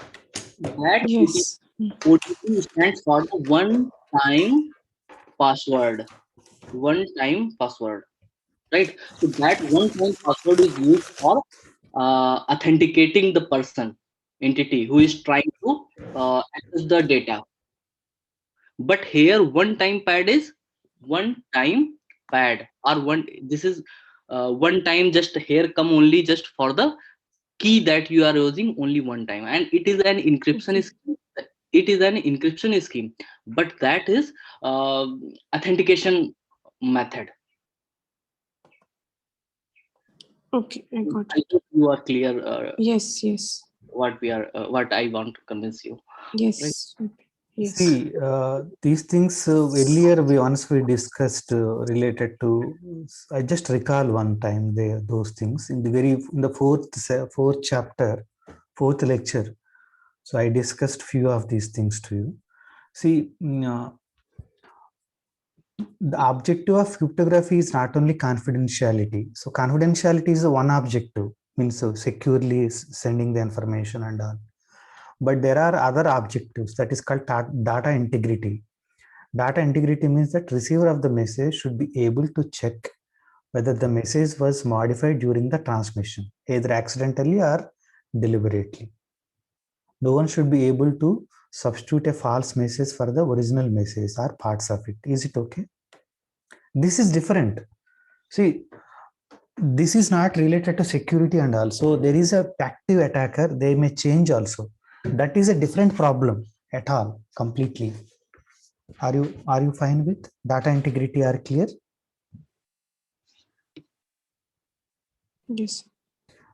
That Yes. OTP stands for the one time password. One time password, right? So that one time password is used for authenticating the person, entity who is trying to access the data. But here one time pad is one time pad, or one, this is one time, just here come only just for the key that you are using only one time, and it is an encryption scheme. It is an encryption scheme, but that is authentication method. Okay, I got I it. hope you are clear. Yes, yes. What we are, what I want to convince you. Yes. Right? Yes. See, these things earlier once we discussed related to. I just recall one time those things in the fourth chapter, fourth lecture. So I discussed few of these things to you. See, the objective of cryptography is not only confidentiality. So confidentiality is the one objective, means securely sending the information and all. But there are other objectives that is called data integrity. Data integrity means that receiver of the message should be able to check whether the message was modified during the transmission, either accidentally or deliberately. No one should be able to substitute a false message for the original message or parts of it. Is it okay? This is different. See, this is not related to security and also there is a active attacker. They may change also. That is a different problem at all completely. Are you fine with data integrity? Are clear? Yes.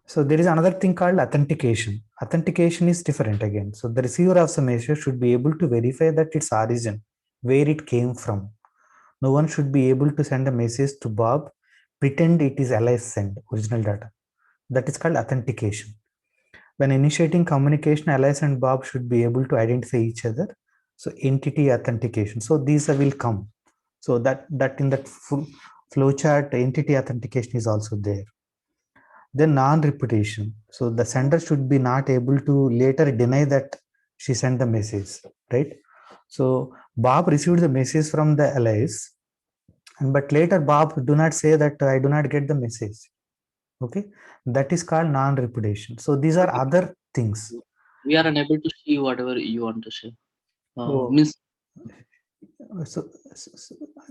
So there is another thing called authentication. Authentication is different again. So the receiver of the message should be able to verify that its origin, where it came from. No one should be able to send a message to Bob, pretend it is Alice sent original data. That is called authentication. When initiating communication, Alice and Bob should be able to identify each other. So entity authentication. So these will come. So that in that full flowchart, entity authentication is also there. Then non-repetition. So the sender should be not able to later deny that she sent the message, right? So Bob received the message from the Alice, but later Bob do not say that I do not get the message. Okay, that is called non-repetition. So these are other things. We are unable to see whatever you want to say. Means. So,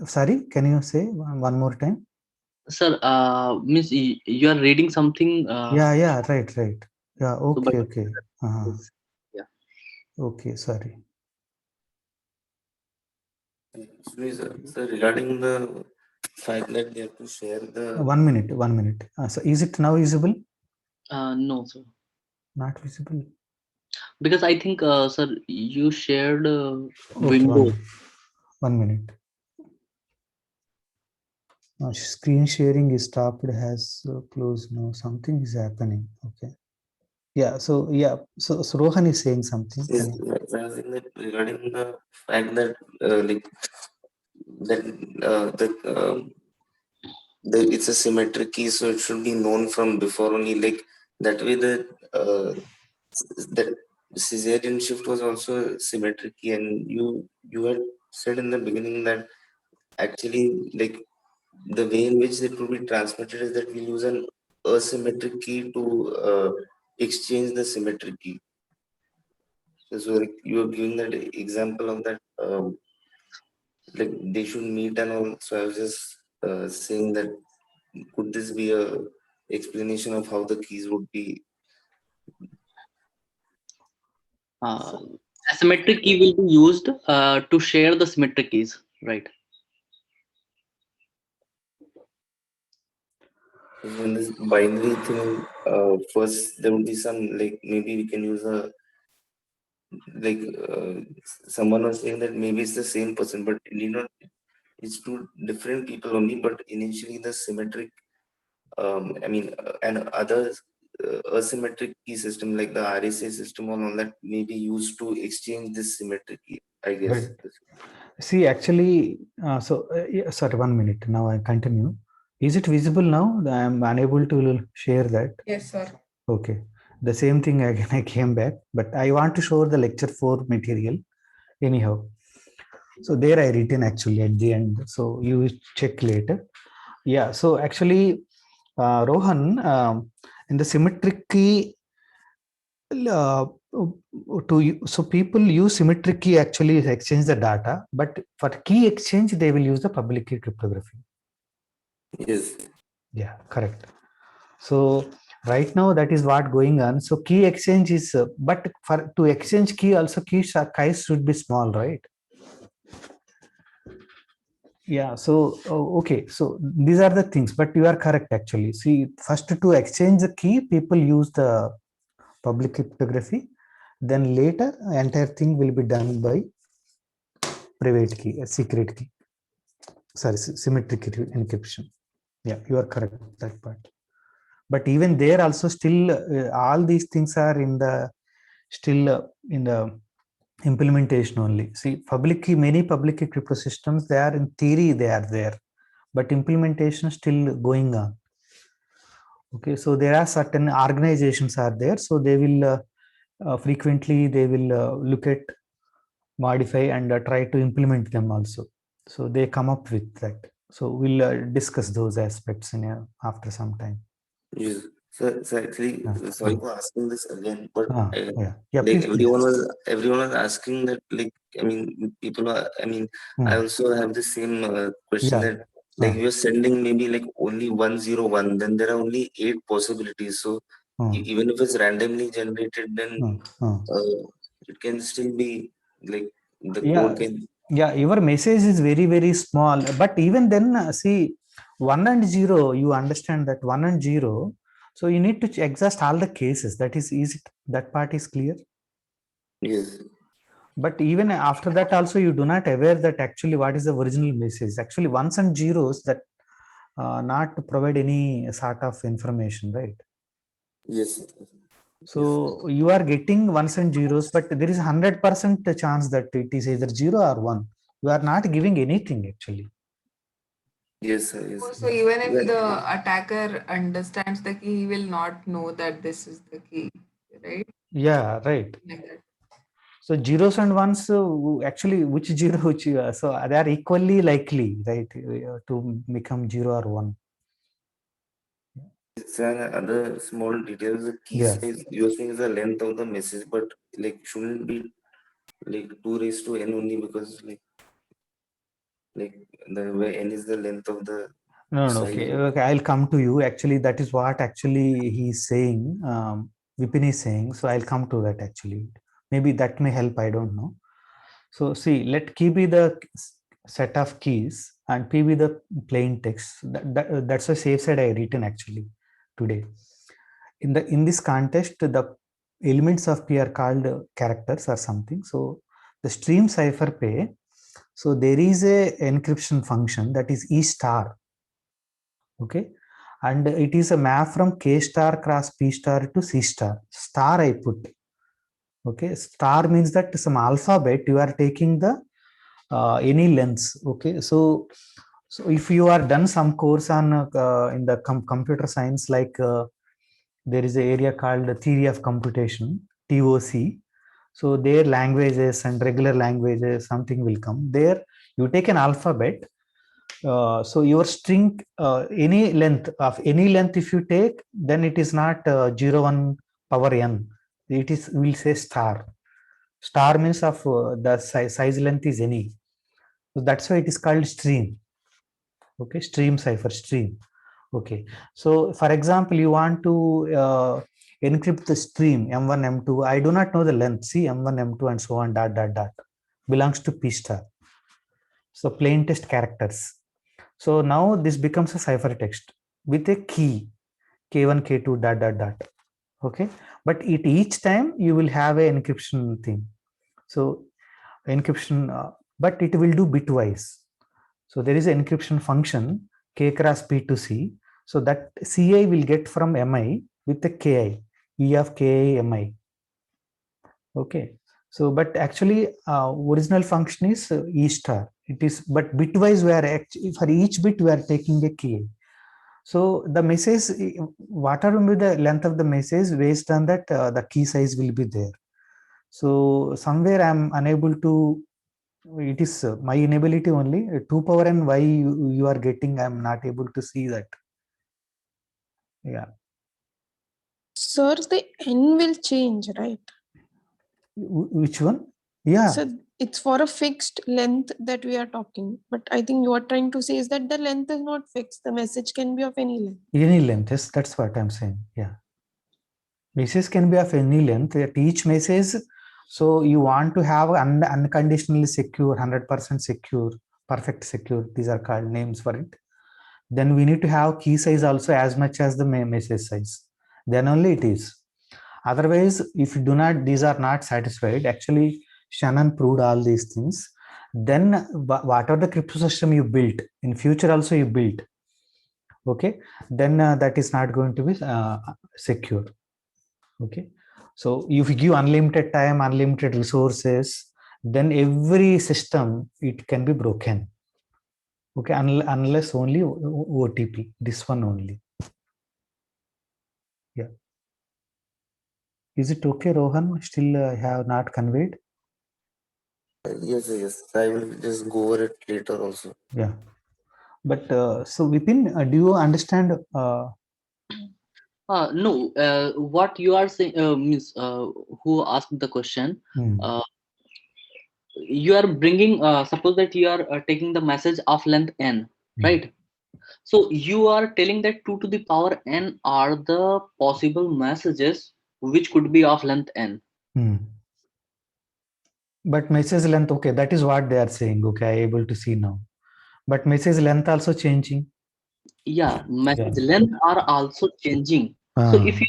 sorry, can you say one more time? Sir, means you are reading something. Yeah, right. Yeah, okay, so okay. Yeah. Okay, sorry. So regarding the fact that they have to share the 1 minute. So is it now visible? No, sir. Not visible. Because I think, sir, you shared okay, window. 1 minute. Screen sharing is stopped, has closed now. Something is happening. Okay. Yeah. So Rohan is saying something. Yes, I was saying that regarding the fact that it's a symmetric key, so it should be known from before only. Like that way, that Caesarean shift was also symmetric key, and you had said in the beginning that actually the way in which it will be transmitted is that we use an asymmetric key to exchange the symmetric key. So you are giving that example of that, they should meet and all. So I was just saying that could this be a explanation of how the keys would be? Asymmetric key will be used to share the symmetric keys, right? In this binary thing, first there would be some maybe we can use a someone was saying that maybe it's the same person, but it's two different people only. But initially the symmetric, and other asymmetric key system like the RSA system and all that may be used to exchange this symmetric key, I guess. Right. See, actually, sorry, 1 minute. Now I continue. Is it visible now? I am unable to share that. Yes, sir. Okay. The same thing again, I came back, but I want to show the lecture 4 material anyhow. So there I written actually at the end. So you check later. Yeah. So actually, Rohan, in the symmetric key, so people use symmetric key actually to exchange the data, but for key exchange they will use the public key cryptography. Yes. Yeah, correct. So right now that is what going on. So key exchange is, but for to exchange key also keys should be small, right? Yeah. So okay. So these are the things, but you are correct actually. See, first to exchange the key, people use the public cryptography. Then later, entire thing will be done by private key, a secret key. Sorry, symmetric encryption. Yeah, you are correct that part. But even there also still all these things are in the implementation only. See, many public key crypto systems, they are in theory they are there, but implementation still going on. Okay, so there are certain organizations are there, so they will frequently they will look at, modify and try to implement them also. So they come up with that. So we'll discuss those aspects in after some time. Yes. So actually, sorry for asking this again, but please, everyone was asking that people are. I also have the same question that you're sending maybe only 101, then there are only 8 possibilities. So even if it's randomly generated, then it can still be the code can. Yeah, your message is very, very small, but even then, see, 1 and 0, you understand that 1 and 0. So you need to exhaust all the cases. That is easy. That part is clear. Yes. But even after that, also you do not aware that actually what is the original message. Actually, 1s and 0s that not to provide any sort of information, right? Yes. So you are getting 1s and 0s, but there is 100% chance that it is either 0 or 1. You are not giving anything actually. Yes, sir. Yes. So even if the attacker understands the key, he will not know that this is the key, right? Yeah, right. Like that. So 0s and 1s, actually, which 0, so they are equally likely, right, to become 0 or 1. It's another small details. The key size you're saying is the length of the message, but shouldn't be 2 raised to n only, because the way n is the length of the okay, I'll come to you. Actually, that is what actually he's saying. Vipin is saying. So I'll come to that actually. Maybe that may help. I don't know. So see, let key be the set of keys and p be the plain text. That's a safe side I written actually today. In this context, the elements of p are called characters or something. So the stream cipher pay. So there is a encryption function that is E star. Okay, and it is a map from K star cross P star to C star. Star I put. Okay, star means that some alphabet you are taking the any lengths. Okay, so if you are done some course on in the computer science, like there is an area called the theory of computation, TOC. So their languages and regular languages, something will come there. You take an alphabet. So your string, any length if you take, then it is not 0 1 power n. It is, we'll say star. Star means of the size length is any. So that's why it is called stream. Okay, stream cipher, stream. Okay, so for example, you want to encrypt the stream M1, M2. I do not know the length. See, M1, M2, and so on, dot, dot, dot, belongs to P star. So plain text characters. So now this becomes a ciphertext with a key K1, K2, dot, dot, dot. Okay, but each time you will have a encryption thing. So encryption, but it will do bitwise. So there is an encryption function K cross P to C. So that CI will get from MI with the KI, E of KI MI. Okay. So, but actually original function is E star. It is, but bitwise we are actually, for each bit we are taking a key. So the message, whatever will be the length of the message, based on that the key size will be there. So somewhere I am unable to, it is my inability only, 2 power n why you are getting, I am not able to see that. Yeah. Sir, the n will change, right? Which one? Yeah. So it's for a fixed length that we are talking, but I think you are trying to say is that the length is not fixed. The message can be of any length. Any length, yes, that's what I'm saying. Yeah. Message can be of any length. At each message, so you want to have unconditionally secure, 100% secure, perfect secure. These are called names for it. Then we need to have key size also as much as the message size. Then only it is. Otherwise, if you do not, these are not satisfied. Actually, Shannon proved all these things. Then whatever the crypto system you built, in future also you built, okay, then that is not going to be secure. Okay, so if you give unlimited time, unlimited resources, then every system, it can be broken. Okay, unless only OTP, this one only. Yeah. Is it okay, Rohan? Still have not conveyed? Yes, I will just go over it later also. Yeah. But so Vipin, do you understand? No, what you are saying means who asked the question. You are bringing, suppose that you are taking the message of length n, right? So you are telling that 2 to the power n are the possible messages which could be of length n. But message length, okay, that is what they are saying. Okay, I am able to see now. But message length also changing. Yeah, message length are also changing. So if you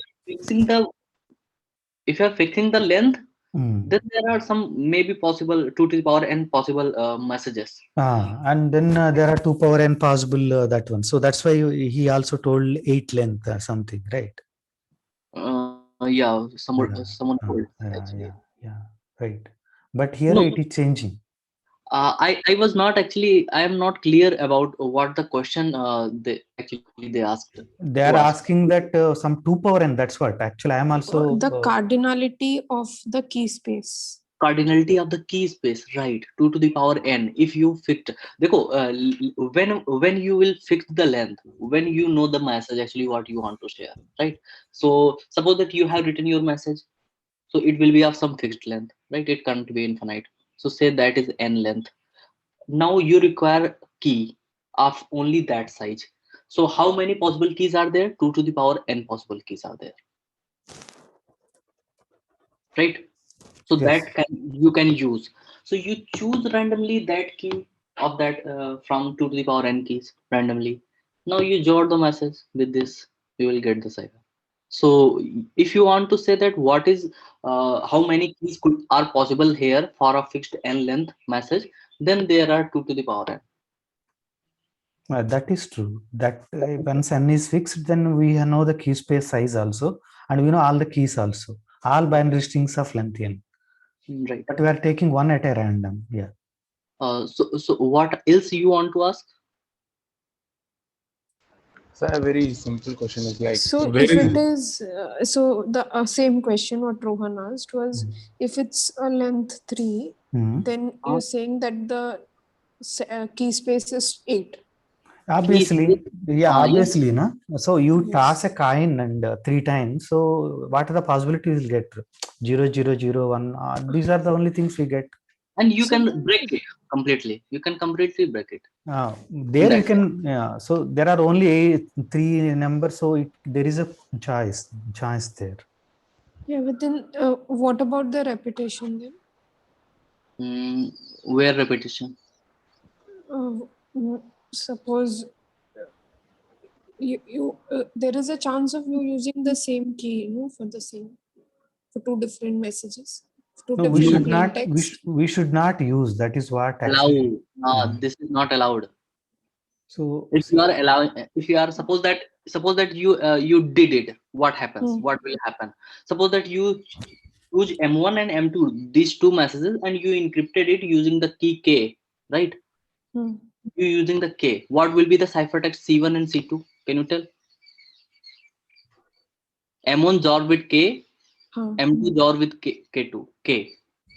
are fixing the length, then there are some maybe possible 2 to the power n possible messages. And then there are 2 power n possible that one. So that's why he also told 8 length or something, right? Yeah, someone told actually. Yeah, right. But here it is changing. I was not actually, I am not clear about what the question they asked. They are asking that some 2 power n, that's what actually I am also. The cardinality of the key space. Cardinality of the key space, right? 2 to the power n. If you fixed, when you will fix the length, when you know the message actually what you want to share, right? So suppose that you have written your message, so it will be of some fixed length, right? It can't be infinite. So say that is n length. Now you require key of only that size. So how many possible keys are there? 2 to the power n possible keys are there, right? So that you can use. So you choose randomly that key of that from 2 to the power n keys randomly. Now you jot the message with this, you will get the cipher. So if you want to say that what is how many keys are possible here for a fixed n length message, then there are 2 to the power n. That is true. That once n is fixed, then we know the key space size also, and we know all the keys also. All binary strings of length n. Right. But we are taking one at a random. Yeah. So what else you want to ask? So a very simple question is like, so where if is it is so the same question what Rohan asked was, if it's a length 3, then you're saying that the key space is 8. Obviously, yeah, obviously, no. So you Yes. toss a coin and 3 times. So what are the possibilities you'll get? 0, 0, 0, 1. These are the only things we get. And you So can then- break it completely. You can completely break it. There you can. Yeah. So there are only 3 numbers. So there is a choice there. Yeah, but then what about the repetition then? Where repetition? Suppose you there is a chance of you using the same key, for 2 different messages. No, we should not. We should not use. That is what actually. This is not allowed. So if you are allowing, if you are suppose that you did it, what happens? What will happen? Suppose that you use M1 and M2, these 2 messages, and you encrypted it using the key K, right? You using the K. What will be the ciphertext C1 and C2? Can you tell? M1 XOR with K, M2 XOR with K2, K,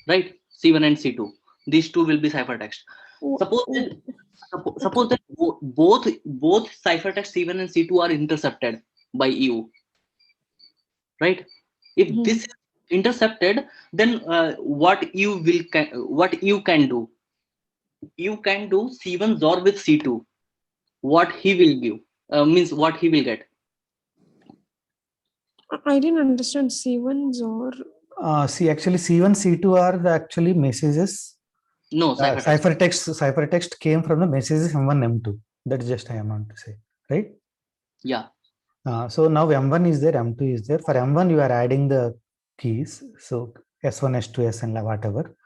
right? C1 and C2. These 2 will be ciphertext. Suppose that both ciphertext C1 and C2 are intercepted by you, right? If this is intercepted, then what you can do? You can do C1 XOR with C2. What he will give means what he will get. I didn't understand C1 XOR. See, actually, C1, C2 are the actually messages. No, ciphertext came from the messages M1, M2. That's just I am on to say, right? Yeah. So now M1 is there, M2 is there. For M1, you are adding the keys. So S1, S2, SN, whatever.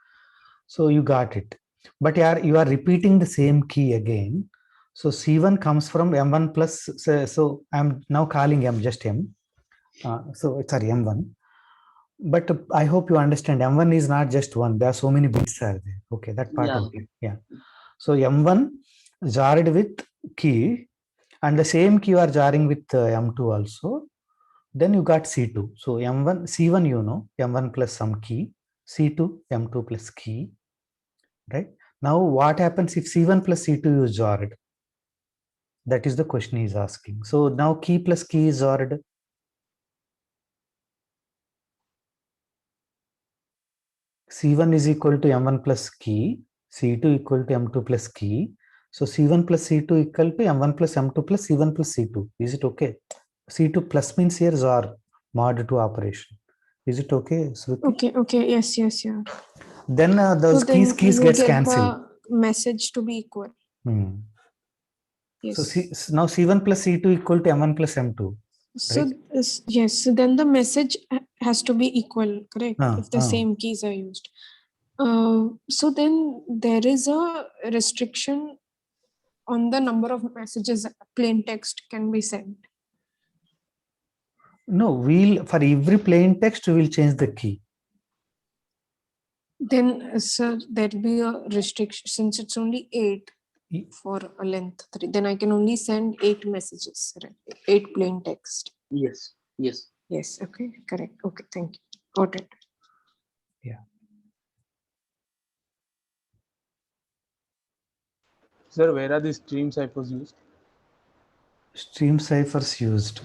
So you got it. But you are repeating the same key again. So C1 comes from M1 plus. So I'm now calling M just M. So it's M1. But I hope you understand M1 is not just one. There are so many bits are there. Okay, that part of it. Yeah. So M1 jarred with key, and the same key you are jarring with M2 also. Then you got C2. So M1, C1 you know, M1 plus some key, C2, M2 plus key, right? Now what happens if C1 plus C2 is jarred? That is the question he is asking. So now key plus key is jarred. C1 is equal to M1 plus key, C2 equal to M2 plus key. So C1 plus C2 equal to M1 plus M2 plus C1 plus C2. Is it okay? C2 plus means here XOR, mod 2 operation. Is it okay, Shruti? Okay, yes, yeah. Then those so keys gets cancelled. The message to be equal. Yes. So now C1 plus C2 equal to M1 plus M2. So right? yes, so then the message has to be equal, correct? If the same keys are used. So then there is a restriction on the number of messages plain text can be sent. No, for every plain text we will change the key. Then sir, there'll be a restriction since it's only 8 for a length 3. Then I can only send 8 messages, right? 8 plain text. Yes. Okay, correct. Okay, thank you. Got it. Yeah. Sir, where are these stream ciphers used? Stream ciphers used.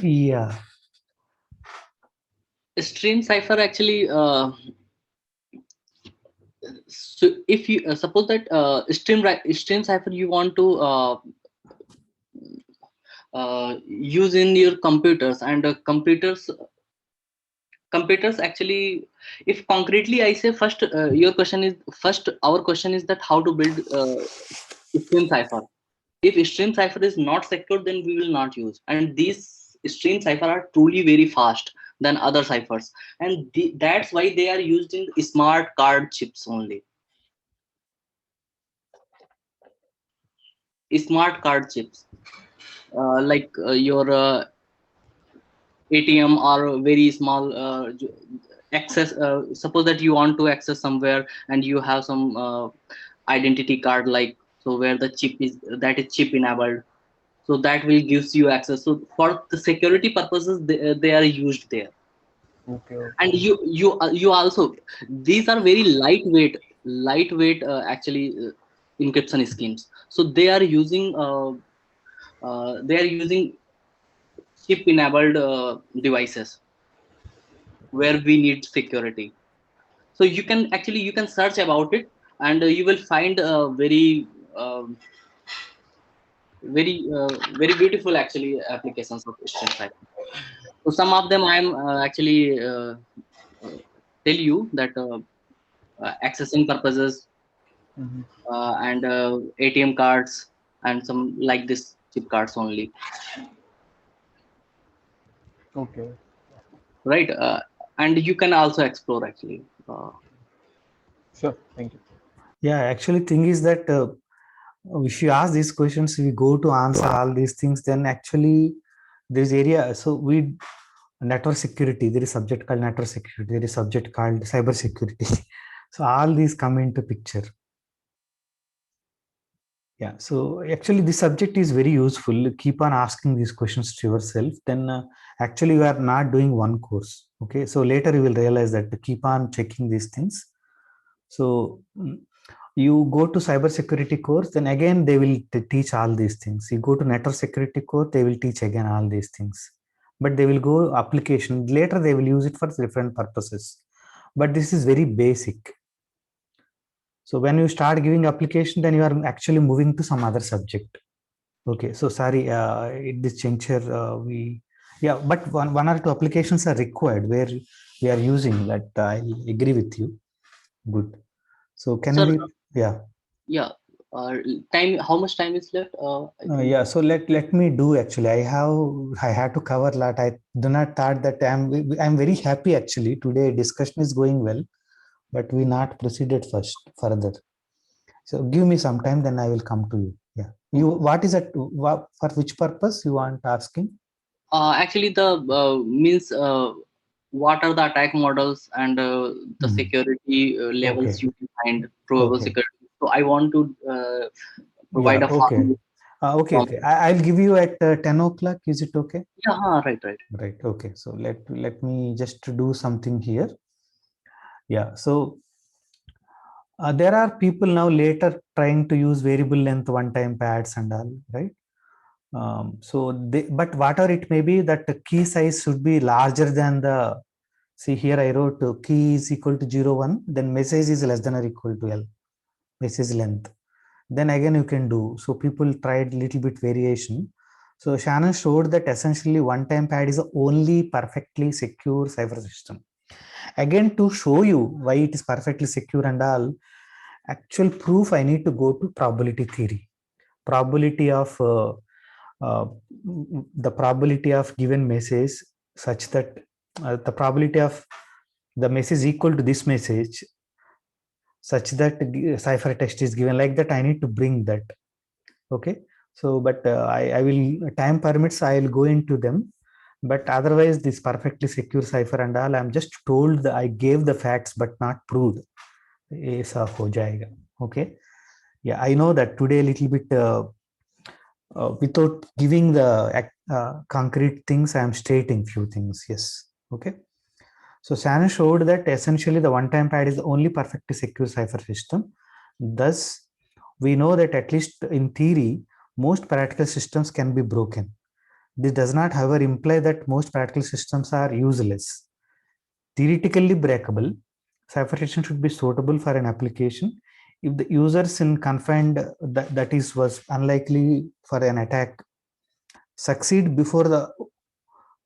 Yeah. Stream cipher actually. So if you suppose that stream cipher you want to use in your computers, and computers actually, if concretely I say first, our question is that how to build stream cipher. If stream cipher is not secure, then we will not use, and these stream cipher are truly very fast than other ciphers, and that's why they are used in smart card chips only. smart card chips, like your ATM or very small access. Suppose that you want to access somewhere and you have some identity card, like, so where the chip is, that is chip enabled, so that will gives you access. So for the security purposes, they are used there. Okay. And you also, these are very lightweight actually encryption schemes. So they are using chip enabled devices where we need security. So you can search about it, and you will find um very beautiful actually applications of Stream Cipher. So some of them I'm actually tell you that accessing purposes, and ATM cards, and some like this chip cards only. Okay. Right. And you can also explore actually. Sure. Thank you. Yeah, actually, thing is that if you ask these questions, we go to answer all these things. Then actually, this area. So we network security. There is subject called network security. There is subject called cyber security. So all these come into picture. Yeah. So actually, this subject is very useful. Keep on asking these questions to yourself. Then actually, you are not doing one course. Okay. So later you will realize that to keep on checking these things. So you go to cybersecurity course, then again they will teach all these things. You go to network security course, they will teach again all these things. But they will go application. Later they will use it for different purposes. But this is very basic. So when you start giving application, then you are actually moving to some other subject. Okay. So sorry, at this juncture but one or two applications are required where we are using that. I agree with you. Good. So can Sir, we? Yeah. Time. How much time is left? Yeah. So let me do actually. I had to cover a lot. I do not thought that I'm very happy actually. Today discussion is going well, but we not proceeded further. So give me some time, then I will come to you. Yeah. What is it? For which purpose you want asking? Actually, the means what are the attack models and the security levels you find probable security. So I want to provide a okay. Okay. I'll give you at 10 o'clock. Is it okay? Yeah. Right. Right. Okay. So let me just do something here. Yeah. So there are people now later trying to use variable length one-time pads and all, right? But whatever it may be, that the key size should be larger than the. See here, I wrote key is equal to 0, 1, then message is less than or equal to L, message length. Then again you can do. So people tried little bit variation. So Shannon showed that essentially one-time pad is the only perfectly secure cipher system. Again, to show you why it is perfectly secure and all, actual proof I need to go to probability theory. Probability of the probability of given message such that the probability of the message equal to this message such that cipher text is given, like that I need to bring that. Okay. So but I will, time permits, I will go into them, but otherwise this perfectly secure cipher and all, I'm just told that I gave the facts but not proved. Aisa ho jayega. Okay. Yeah, I know that today a little bit without giving the concrete things, I am stating few things. Yes. Okay. So Shannon showed that essentially the one-time pad is the only perfectly secure cipher system. Thus, we know that at least in theory, most practical systems can be broken. This does not, however, imply that most practical systems are useless. Theoretically breakable, cipher system should be suitable for an application if the users in confined that is was unlikely for an attack succeed before the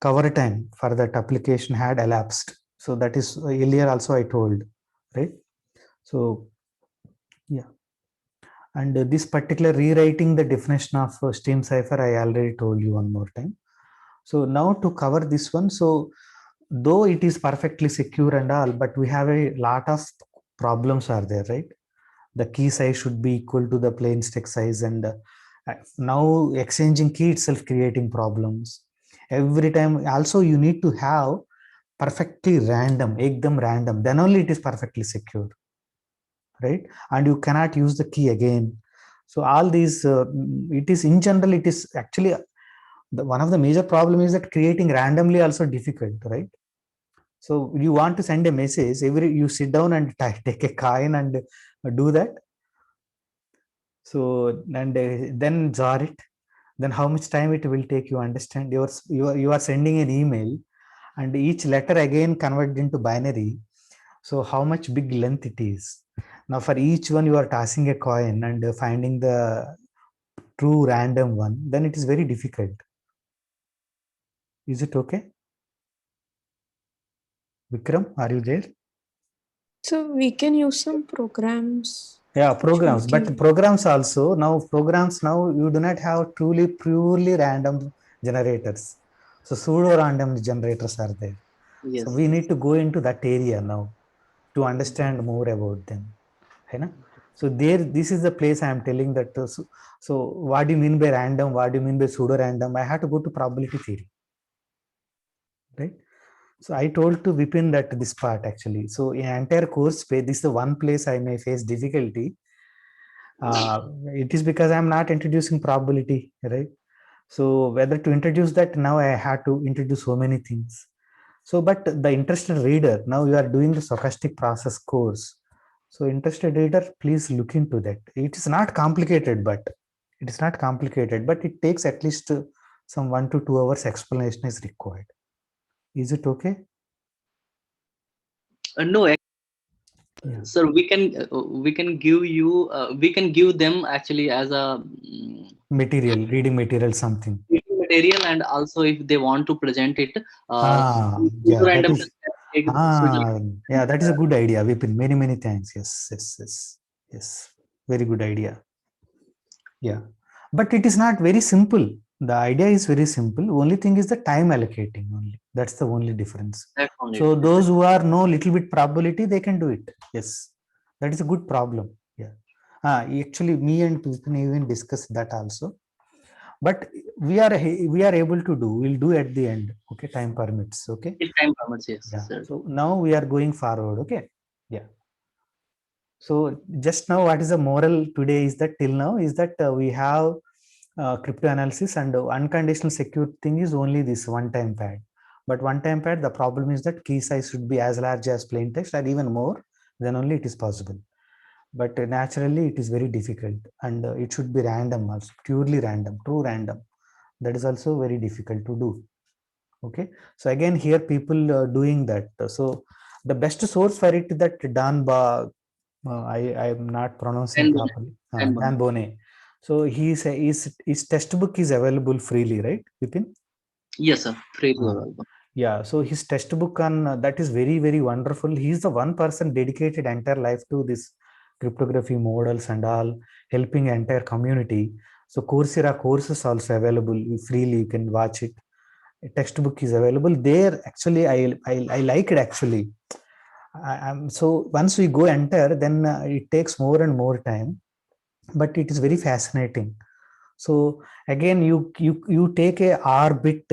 cover time for that application had elapsed. So that is earlier also I told, right? So yeah, and this particular rewriting the definition of stream cipher I already told you one more time. So now to cover this one, so though it is perfectly secure and all, but we have a lot of problems are there, right? The key size should be equal to the plain text size, and Now exchanging key itself creating problems. Every time also you need to have perfectly random, ekdam random, then only it is perfectly secure, right? And you cannot use the key again. So all these, it is in general, it is actually one of the major problem is that creating randomly also difficult, right? So you want to send a message, you sit down and take a coin and do that. So, and then jar it, then how much time it will take, you understand? You are sending an email and each letter again converted into binary. So how much big length it is. Now for each one you are tossing a coin and finding the true random one, then it is very difficult. Is it okay? Vikram, are you there? So we can use some programs. Yeah, programs, but programs also, now you do not have purely random generators. So pseudo random generators are there. Yes. So we need to go into that area now to understand more about them. So this is the place I am telling that. So what do you mean by random? What do you mean by pseudo random? I have to go to probability theory, right? So I told to Vipin that this part actually. So in entire course, this is the one place I may face difficulty. It is because I am not introducing probability, right? So whether to introduce that, now I have to introduce so many things. So, but the interested reader, now you are doing the stochastic process course. So interested reader, please look into that. It is not complicated, but it takes at least some 1 to 2 hours explanation is required. Is it okay? No, sir, we can give you, we can give them actually as a material, reading material, something. Material, and also if they want to present it, that is a good idea, Vipin. Many thanks. Yes. Very good idea. Yeah, but it is not very simple. The idea is very simple. Only thing is the time allocating only. That's the only difference. So those who are know little bit probability, they can do it. Yes, that is a good problem. Yeah. Actually, me and Vipin even discussed that also. But we are able to do. We'll do at the end. Okay, time permits. Okay. If time permits, yes. Yeah. Sir. So now we are going forward. Okay. Yeah. So just now, what is the moral today is that till now is that we have crypto analysis and unconditional secure thing is only this one-time pad. But one-time pad, the problem is that key size should be as large as plain text or even more, then only it is possible. But naturally, it is very difficult and it should be random also, purely random, true random. That is also very difficult to do. Okay. So again, here people doing that. So the best source for it is that Danba, I am not pronouncing properly. Dan Boneh. So his textbook is available freely, right, Vipin? Yes, sir. Freely available. Yeah. So his textbook on that is very wonderful. He is the one person dedicated entire life to this cryptography models and all, helping entire community. So Coursera courses also available freely. You can watch it. A textbook is available there. Actually, I like it actually. So once we go enter, then it takes more and more time, but it is very fascinating. So again, you take a R bit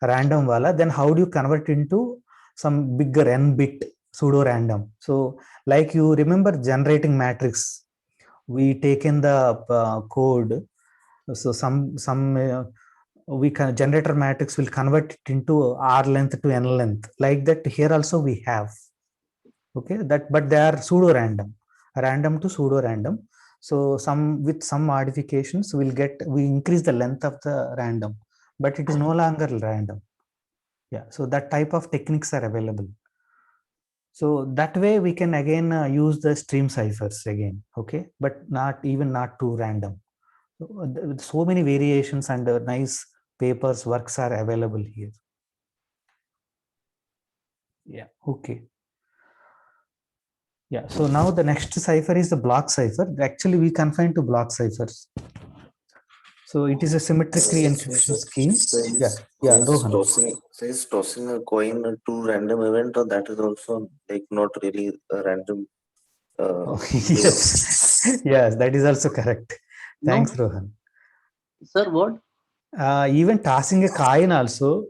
random wala, then how do you convert into some bigger n bit pseudo random? So like you remember generating matrix, we take in the code. So we can generator matrix will convert it into R length to N length. Like that here also we have. Okay, but they are pseudo random to pseudo random. So with some modifications we increase the length of the random, but it is no longer random. Yeah, so that type of techniques are available. So that way we can again use the stream ciphers again. Okay, but not too random. So many variations and nice papers works are available here. Yeah. Okay. Yeah, so now the next cipher is the block cipher. Actually, we confine to block ciphers. So it is a symmetrically encryption scheme. Rohan. Tossing a coin to random event, or that is also like not really a random. Yes, that is also correct. Thanks, Rohan. Sir, what? Even tossing a coin also,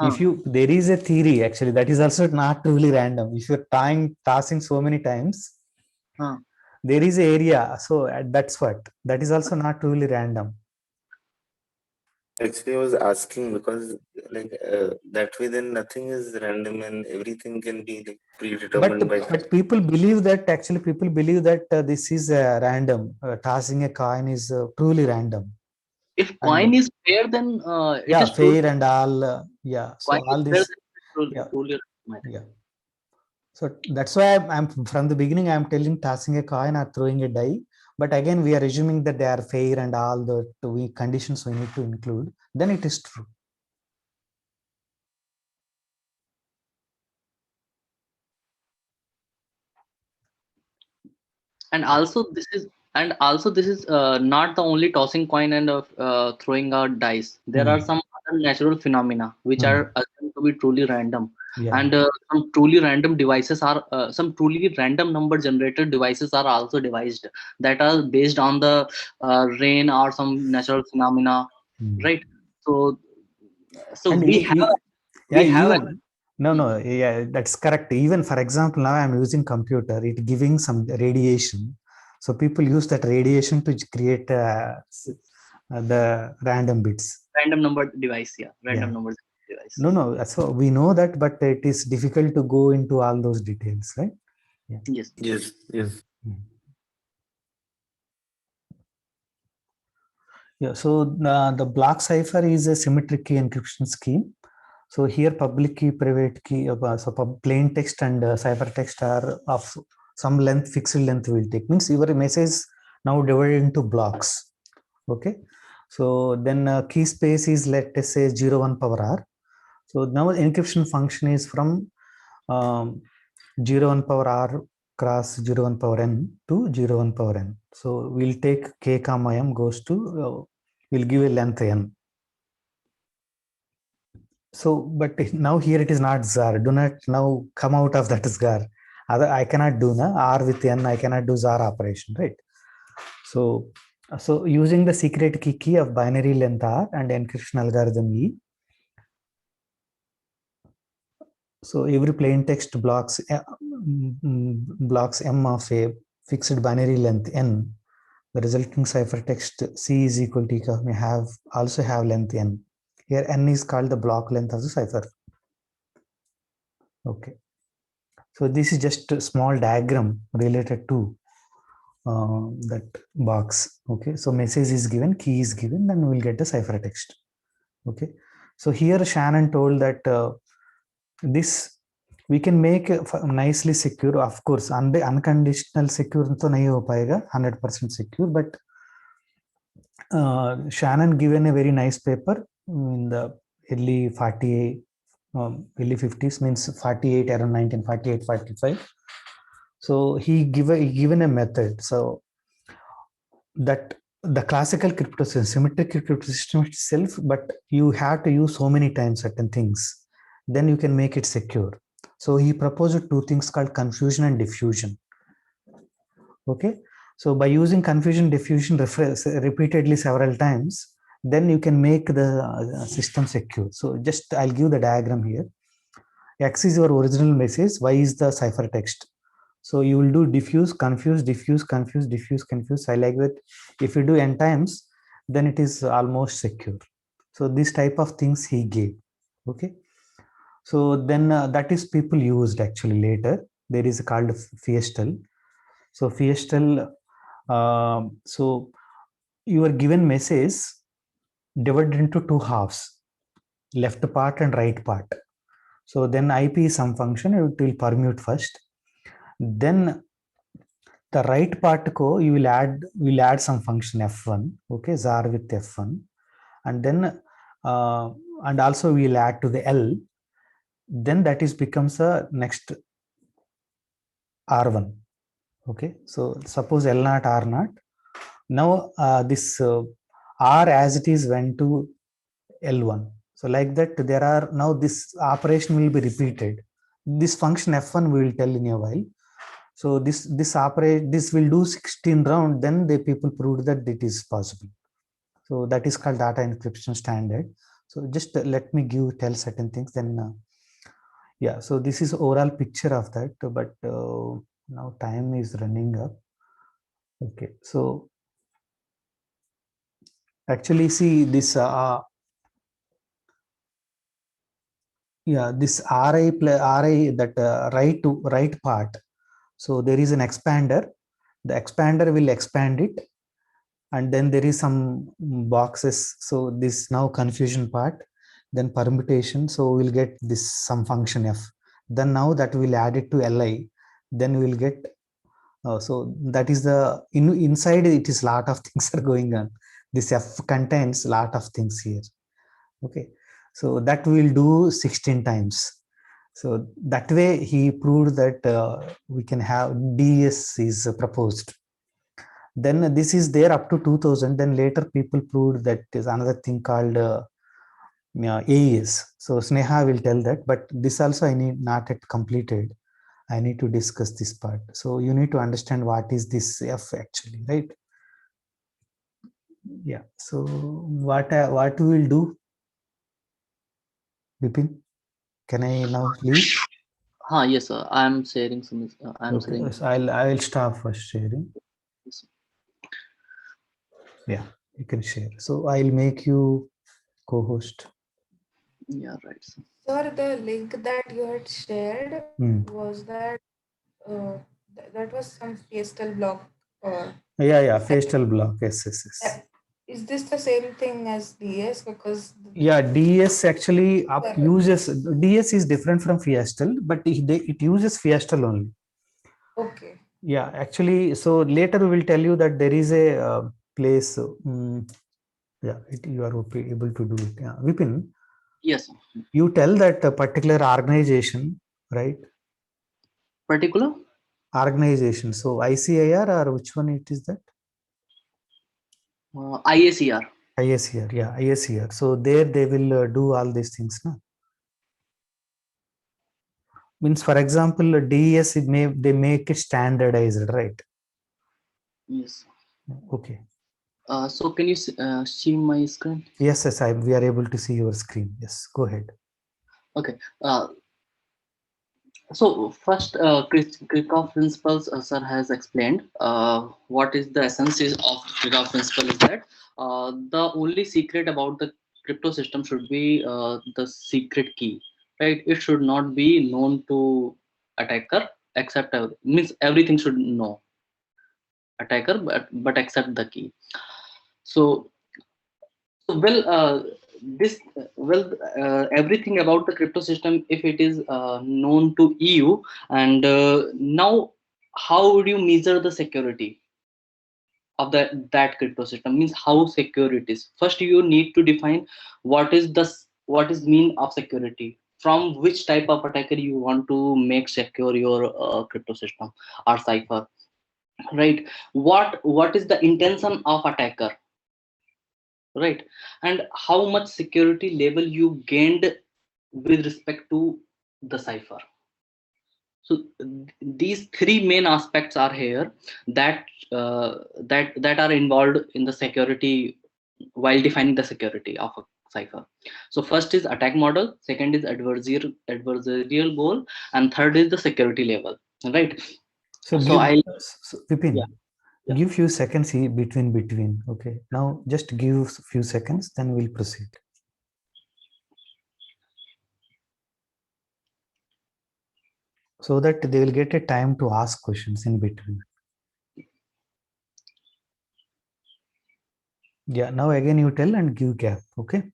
if there is a theory actually that is also not truly random. If you're tossing so many times, there is an area. So that is also not truly random. Actually, I was asking because that way then nothing is random and everything can be predetermined. But people believe that this is random. Tossing a coin is truly random. If coin is fair, then it is fair and all. So all this. So that's why I'm from the beginning I'm telling tossing a coin or throwing a die. But again, we are assuming that they are fair and all the conditions we need to include. Then it is true. And also this is not the only tossing coin and throwing out dice. There are some other natural phenomena which are assumed to be truly random. And some truly random devices are some truly random number generated devices are also devised that are based on the rain or some natural phenomena, right? So that's correct. Even for example, now I'm using computer, it giving some radiation. So people use that radiation to create the random bits. Random number device, random number device. No. So we know that, but it is difficult to go into all those details, right? Yes. So the block cipher is a symmetric key encryption scheme. So here public key, private key, so plain text and ciphertext are of some length, fixed length will take. Means your message now divided into blocks. Okay. So then key space is, let us say, 01 power r. So now encryption function is from 01 power r cross 01 power n to 01 power n. So we'll take k comma m goes to, we'll give a length n. So, but now here it is not ZAR. Do not now come out of that ZAR. I cannot do R with n. I cannot do ZAR operation, right? So using the secret key of binary length R and encryption algorithm E. So every plain text blocks m of a fixed binary length n. The resulting ciphertext C is equal to may also have length n. Here n is called the block length of the cipher. Okay. So this is just a small diagram related to that box. Okay. So message is given, key is given, then we'll get the ciphertext. Okay. So here Shannon told that this we can make nicely secure. Of course, unconditional secure to nahi ho payega, 100% secure, but Shannon given a very nice paper in the early 50s, means 48, around 1948, 45. So he given a method. So that the classical crypto system, symmetric crypto system itself, but you have to use so many times certain things, then you can make it secure. So he proposed two things called confusion and diffusion. Okay. So by using confusion, diffusion repeatedly several times, then you can make the system secure. So just I'll give the diagram here. X is your original message, Y is the ciphertext. So you will do diffuse, confuse, diffuse, confuse, diffuse, confuse. I like that. If you do n times, then it is almost secure. So this type of things he gave. Okay. So then that is people used actually later. There is called Feastel. So Feastel, so your given message divided into two halves, left part and right part. So then IP is some function, it will permute first. Then the right part ko you will add some function F1, okay, ZAR with F1, and then and also we will add to the L. Then that is becomes a next R1. Okay, so suppose L0 R0. Now this R as it is went to L1. So like that, there are now this operation will be repeated. This function F1 we will tell in a while. So this will do 16 round. Then the people proved that it is possible. So that is called data encryption standard. So just let me tell certain things, then yeah. So this is overall picture of that, but now time is running up. Okay, so actually see this yeah, this RI that right part. So there is an expander. The expander will expand it, and then there is some boxes. So this now confusion part, then permutation. So we'll get this some function f. Then now that we'll add it to Li. Then we'll get. So that is the inside. It is lot of things are going on. This f contains lot of things here. Okay, so that we'll do 16 times. So that way he proved that we can have DES is proposed. Then this is there up to 2000. Then later people proved that there's another thing called AES. So Sneha will tell that, but this also I need not yet completed. I need to discuss this part. So you need to understand what is this F actually, right? Yeah. So what we will do, Bipin? Can I now leave? Yes, sir. I'm sharing some. Okay. Sharing. So I will stop first sharing. Yes, yeah, you can share. So I'll make you co-host. Yeah, right. Sir, the link that you had shared was that that was some Feastel block. Yeah, Feastel block. Yes. Is this the same thing as DS? Because yeah, DS actually uses DS is different from Feastel, but it uses Feastel only. Okay. Yeah, actually, so later we will tell you that there is a place. Yeah, you are able to do it. Yeah, Vipin. Yes. You tell that a particular organization, right? Particular organization. So ICIR or which one it is that? IACR. IACR, yeah, IACR. So there they will do all these things, no? Means, for example, DES they make it standardized, right? Yes. Okay. So can you see my screen? Yes, we are able to see your screen. Yes, go ahead. Okay. So first, Kirchhoff principles, sir has explained. What is the essence of Kirchhoff principle is that the only secret about the crypto system should be the secret key, right? It should not be known to attacker except means everything should know attacker, but except the key. So everything about the crypto system, if it is known to EU, and now how would you measure the security of that crypto system? Means how secure it is. First you need to define what is mean of security, from which type of attacker you want to make secure your crypto system or cipher, right? What is the intention of attacker, right? And how much security level you gained with respect to the cipher. So these three main aspects are here that that are involved in the security while defining the security of a cipher. So first is attack model, second is adversarial goal, and third is the security level, right? So Vipin, give few seconds between. Okay, now just give few seconds, then we'll proceed. So that they will get a time to ask questions in between. Yeah, now again you tell and give gap. Okay.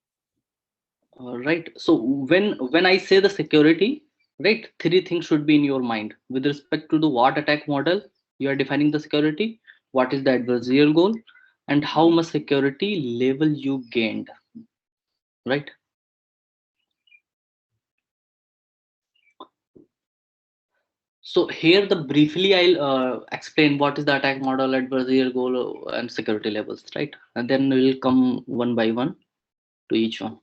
Right. So when I say the security, right, three things should be in your mind with respect to the what attack model you are defining the security, what is the adversarial goal, and how much security level you gained, right? So here the briefly I'll explain what is the attack model, adversarial goal, and security levels, right? And then we'll come one by one to each one.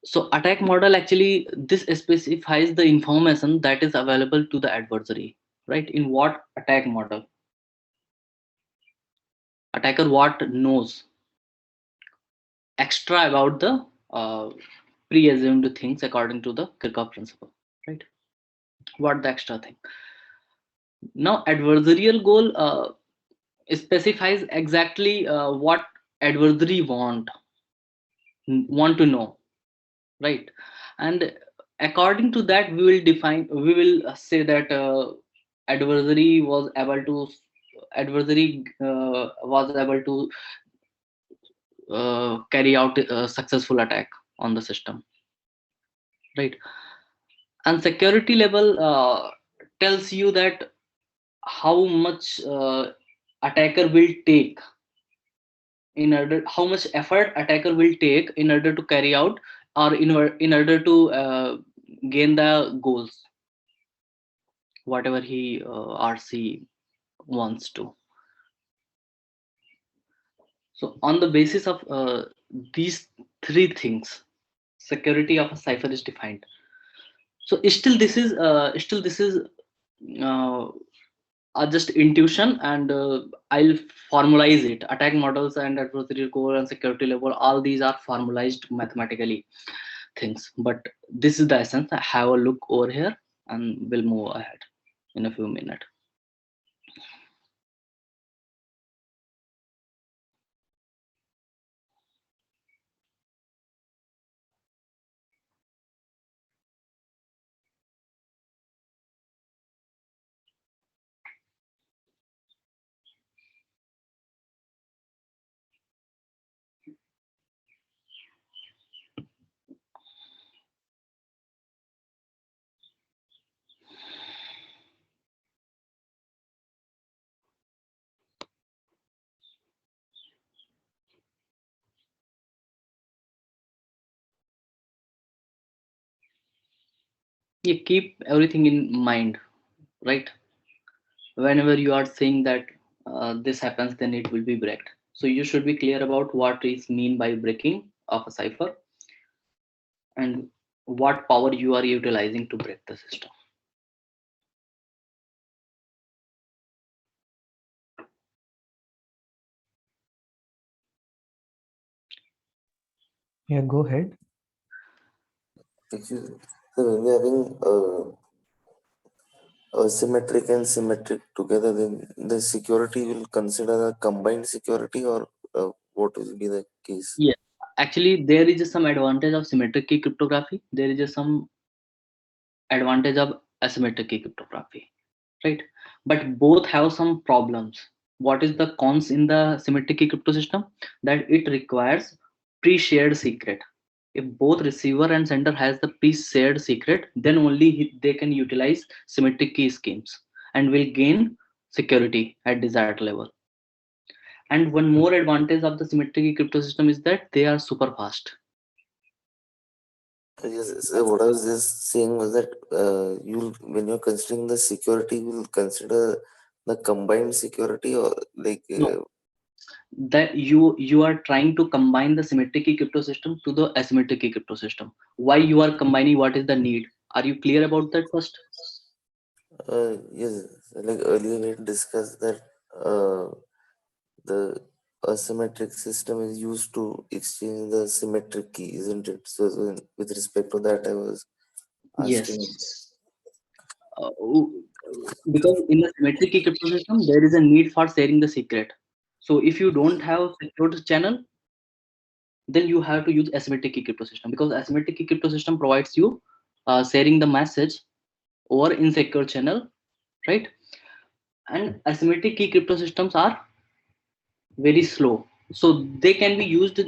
So attack model, actually this specifies the information that is available to the adversary, right? In what attack model? Attacker what knows extra about the pre-assumed things according to the Kirchhoff principle, right? What the extra thing? Now, adversarial goal specifies exactly what adversary want to know, right? And according to that, we will say that adversary was able to carry out a successful attack on the system, right? And security level tells you that how much attacker will take how much effort attacker will take in order to carry out, or in order to gain the goals, whatever he or she wants to. So on the basis of these three things, security of a cipher is defined. So still this is uh, just intuition, and I'll formalize it. Attack models and adversarial core and security level, all these are formalized mathematically things, but this is the essence. Have a look over here and we'll move ahead in a few minutes. You keep everything in mind, right? Whenever you are saying that this happens, then it will be breaked. So you should be clear about what is mean by breaking of a cipher and what power you are utilizing to break the system. Yeah, go ahead. So when we're having asymmetric and symmetric together, then the security will consider a combined security, or what will be the case? Yeah, actually there is some advantage of symmetric key cryptography. There is some advantage of asymmetric key cryptography, right? But both have some problems. What is the cons in the symmetric key crypto system? That it requires pre-shared secret. If both receiver and sender has the pre-shared secret, then only they can utilize symmetric key schemes and will gain security at desired level. And one more advantage of the symmetric key crypto system is that they are super fast. Yes, so what I was just saying was that when you're considering the security, you will consider the combined security, or like No, that you are trying to combine the symmetric key crypto system to the asymmetric key crypto system. Why you are combining? What is the need? Are you clear about that first? yes, like earlier we discussed that the asymmetric system is used to exchange the symmetric key, isn't it? So with respect to that, I was asking. Yes. Uh, because in the symmetric key crypto system, there is a need for sharing the secret. So if you don't have secured channel, then you have to use asymmetric key crypto system, because asymmetric key crypto system provides you sharing the message over insecure channel, right? And asymmetric key crypto systems are very slow, so they can be used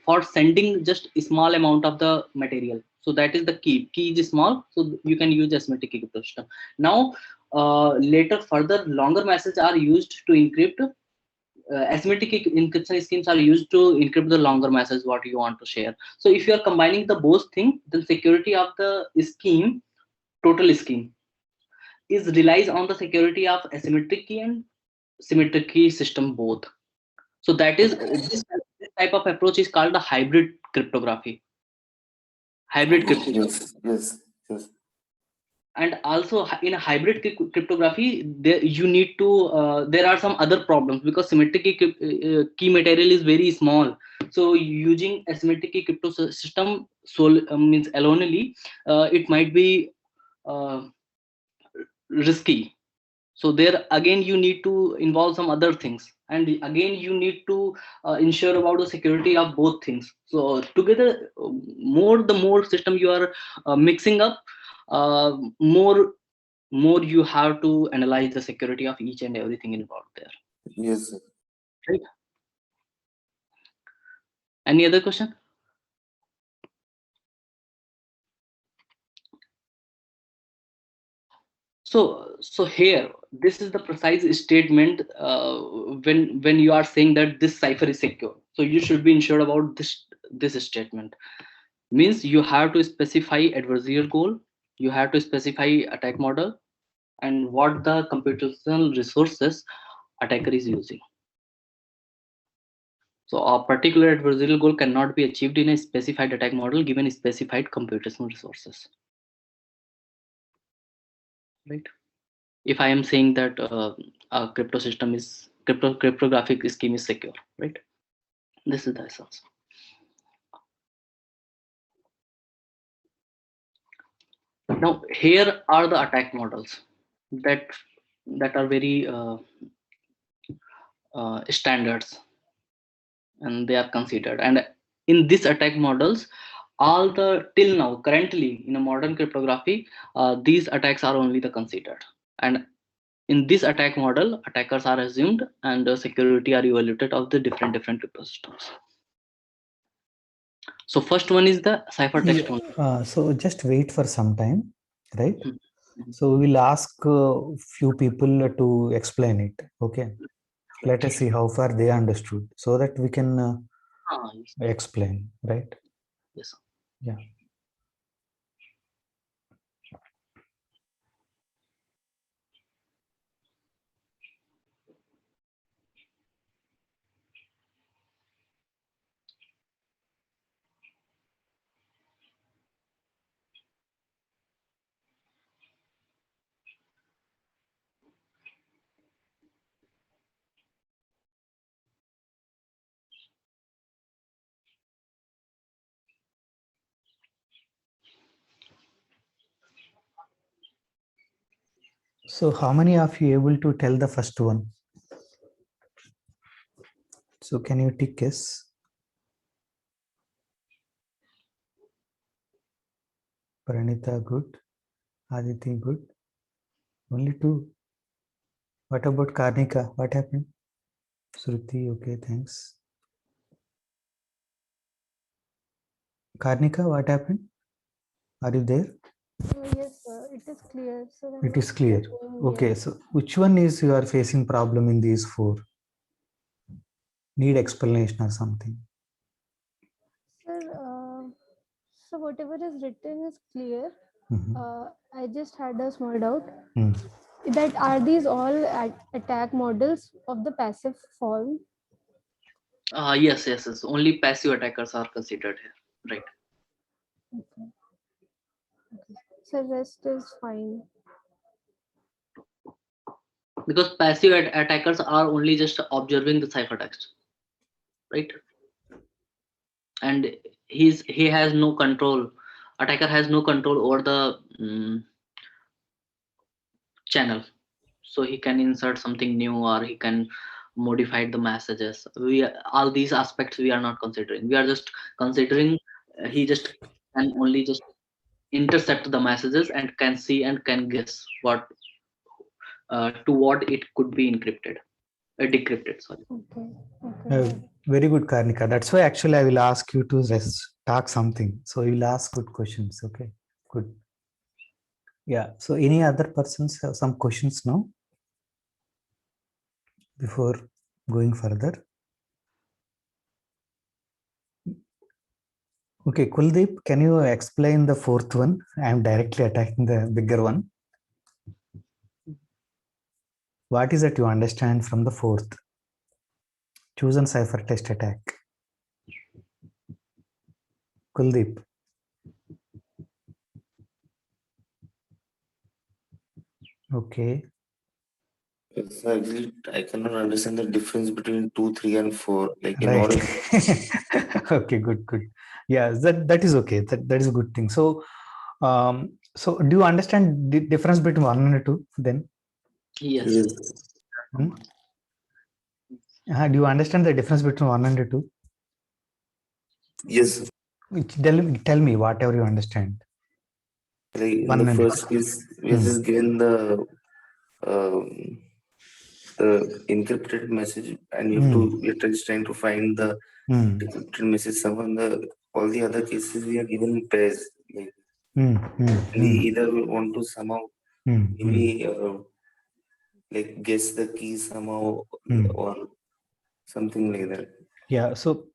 for sending just a small amount of the material. So that is the key is small, so you can use asymmetric key crypto system. Now later further longer messages are used to encrypt. Asymmetric encryption schemes are used to encrypt the longer message what you want to share. So if you are combining the both things, then security of the scheme, total scheme, is relies on the security of asymmetric key and symmetric key system both. So that is this type of approach is called the hybrid cryptography. Hybrid cryptography. Yes. And also in a hybrid cryptography, you need to there are some other problems, because symmetric key material is very small. So using asymmetric key crypto system means alonely, it might be risky. So there again you need to involve some other things, and again you need to ensure about the security of both things. So together, the more system you are mixing up, more you have to analyze the security of each and everything involved there. Yes, sir. Right? Any other question? So here, this is the precise statement when you are saying that this cipher is secure. So you should be ensured about this statement. Means you have to specify adversarial goal, you have to specify attack model, and what the computational resources attacker is using. So a particular adversarial goal cannot be achieved in a specified attack model given specified computational resources. Right? If I am saying that a cryptographic scheme is secure, right? This is the essence. Now here are the attack models that are very standards, and they are considered. And in this attack models, all the till now currently in a modern cryptography, these attacks are only the considered. And in this attack model, attackers are assumed and the security are evaluated of the different crypto systems. So first one is the ciphertext one. So just wait for some time, right? So we will ask few people to explain it. Okay. Let us see how far they understood, so that we can explain, right? Yes. Yeah. So how many of you able to tell the first one? So can you tick yes? Pranita, good. Aditi, good. Only two. What about Karnika? What happened? Shruti, okay, thanks. Karnika, what happened? Are you there? Yes, sir. It is clear. So it is clear. Okay, so which one is you are facing problem in these four? Need explanation or something? Sir, so whatever is written is clear. I just had a small doubt. That are these all attack models of the passive form? Yes. Only passive attackers are considered here, right? Okay. So rest is fine. Because passive attackers are only just observing the ciphertext, right? And he has no control. Attacker has no control over the channel, so he can insert something new or he can modify the messages. All these aspects we are not considering. We are just considering he just can only just intercept the messages and can see and can guess what to what it could be decrypted. Sorry. Okay. Very good, Karnika. That's why actually I will ask you to talk something. So you will ask good questions. Okay, good. Yeah. So any other persons have some questions now before going further? Okay, Kuldeep, can you explain the fourth one? I am directly attacking the bigger one. What is it you understand from the fourth? Chosen ciphertext attack. Kuldeep. Okay. So actually, I cannot understand the difference between 2, 3, and 4. Like in Right. order. Okay, good. Yeah, that is okay. That is a good thing. So, so do you understand the difference between 1 and 2 then? Yes. Yes. Do you understand the difference between 1 and 2? Yes. Tell me whatever you understand. Like in 1 the and first case, we are just given the encrypted message, and you have to, we're just trying to find the decrypted message. Some of all the other cases we are given pairs. Like we either want to somehow maybe like guess the key somehow or something like that. Yeah. So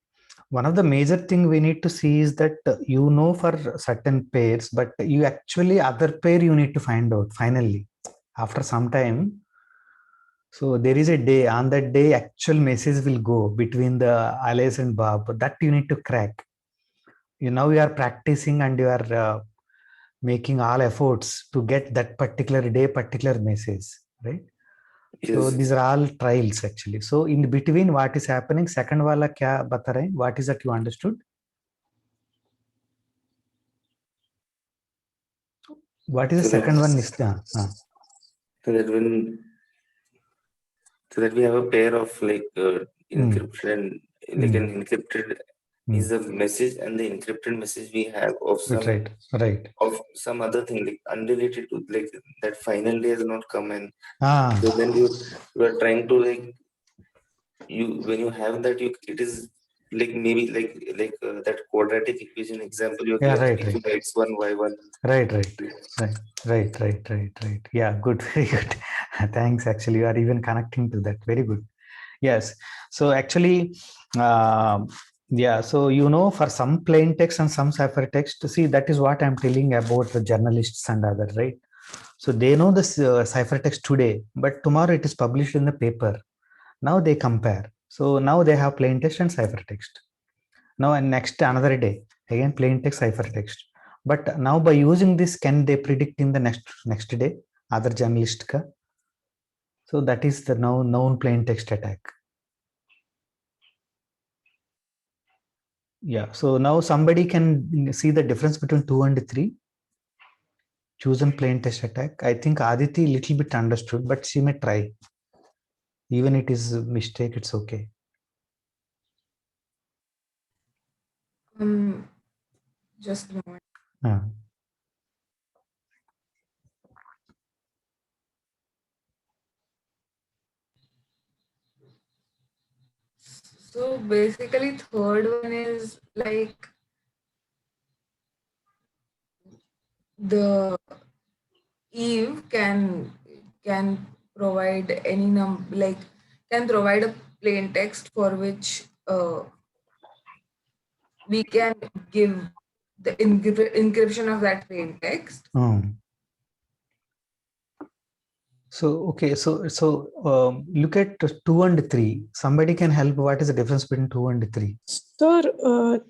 one of the major thing we need to see is that for certain pairs, but you actually other pair you need to find out finally after some time. So there is a day, on that day actual message will go between the Alice and Bob, that you need to crack. You are practicing and you are making all efforts to get that particular day, particular message, right? Yes. So these are all trials actually. So in between what is happening, second wala kya bata rahe? What is that you understood? What is the second one? So that we have a pair of like encryption, like an encrypted is the message, and the encrypted message we have of some right of some other thing like unrelated to like that final day has not come, and so then you are trying to like when you have that it is like maybe like that quadratic equation example you're right x1 y1 right. Yeah, good. Very good. Thanks. Actually, you are even connecting to that. Very good. Yes. So actually, yeah. So for some plain text and some ciphertext, see, that is what I'm telling about the journalists and others, right? So they know this ciphertext today, but tomorrow it is published in the paper. Now they compare. So now they have plain text and ciphertext. Now and next another day again plain text, ciphertext. But now by using this, can they predict in the next day other journalist ka? So that is the now known plain text attack. Yeah. So now somebody can see the difference between 2 and 3. Chosen plain text attack. I think Aditi little bit understood, but she may try. Even it is a mistake, it's okay. Just a moment. So basically, third one is like the Eve can provide any can provide a plain text for which we can give the encryption of that plain text. So okay, so look at 2 and 3. Somebody can help. What is the difference between 2 and 3? Sir,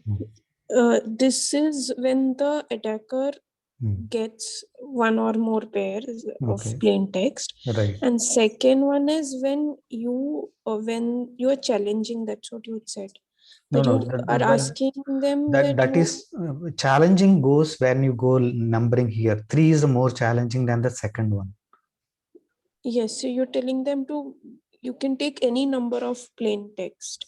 this is when the attacker gets one or more pairs of plain text, right? And second one is when you are challenging. That's what you said. That you are asking them that is challenging goes when you go numbering here. 3 is more challenging than the second one. Yes, so you're telling them you can take any number of plain text.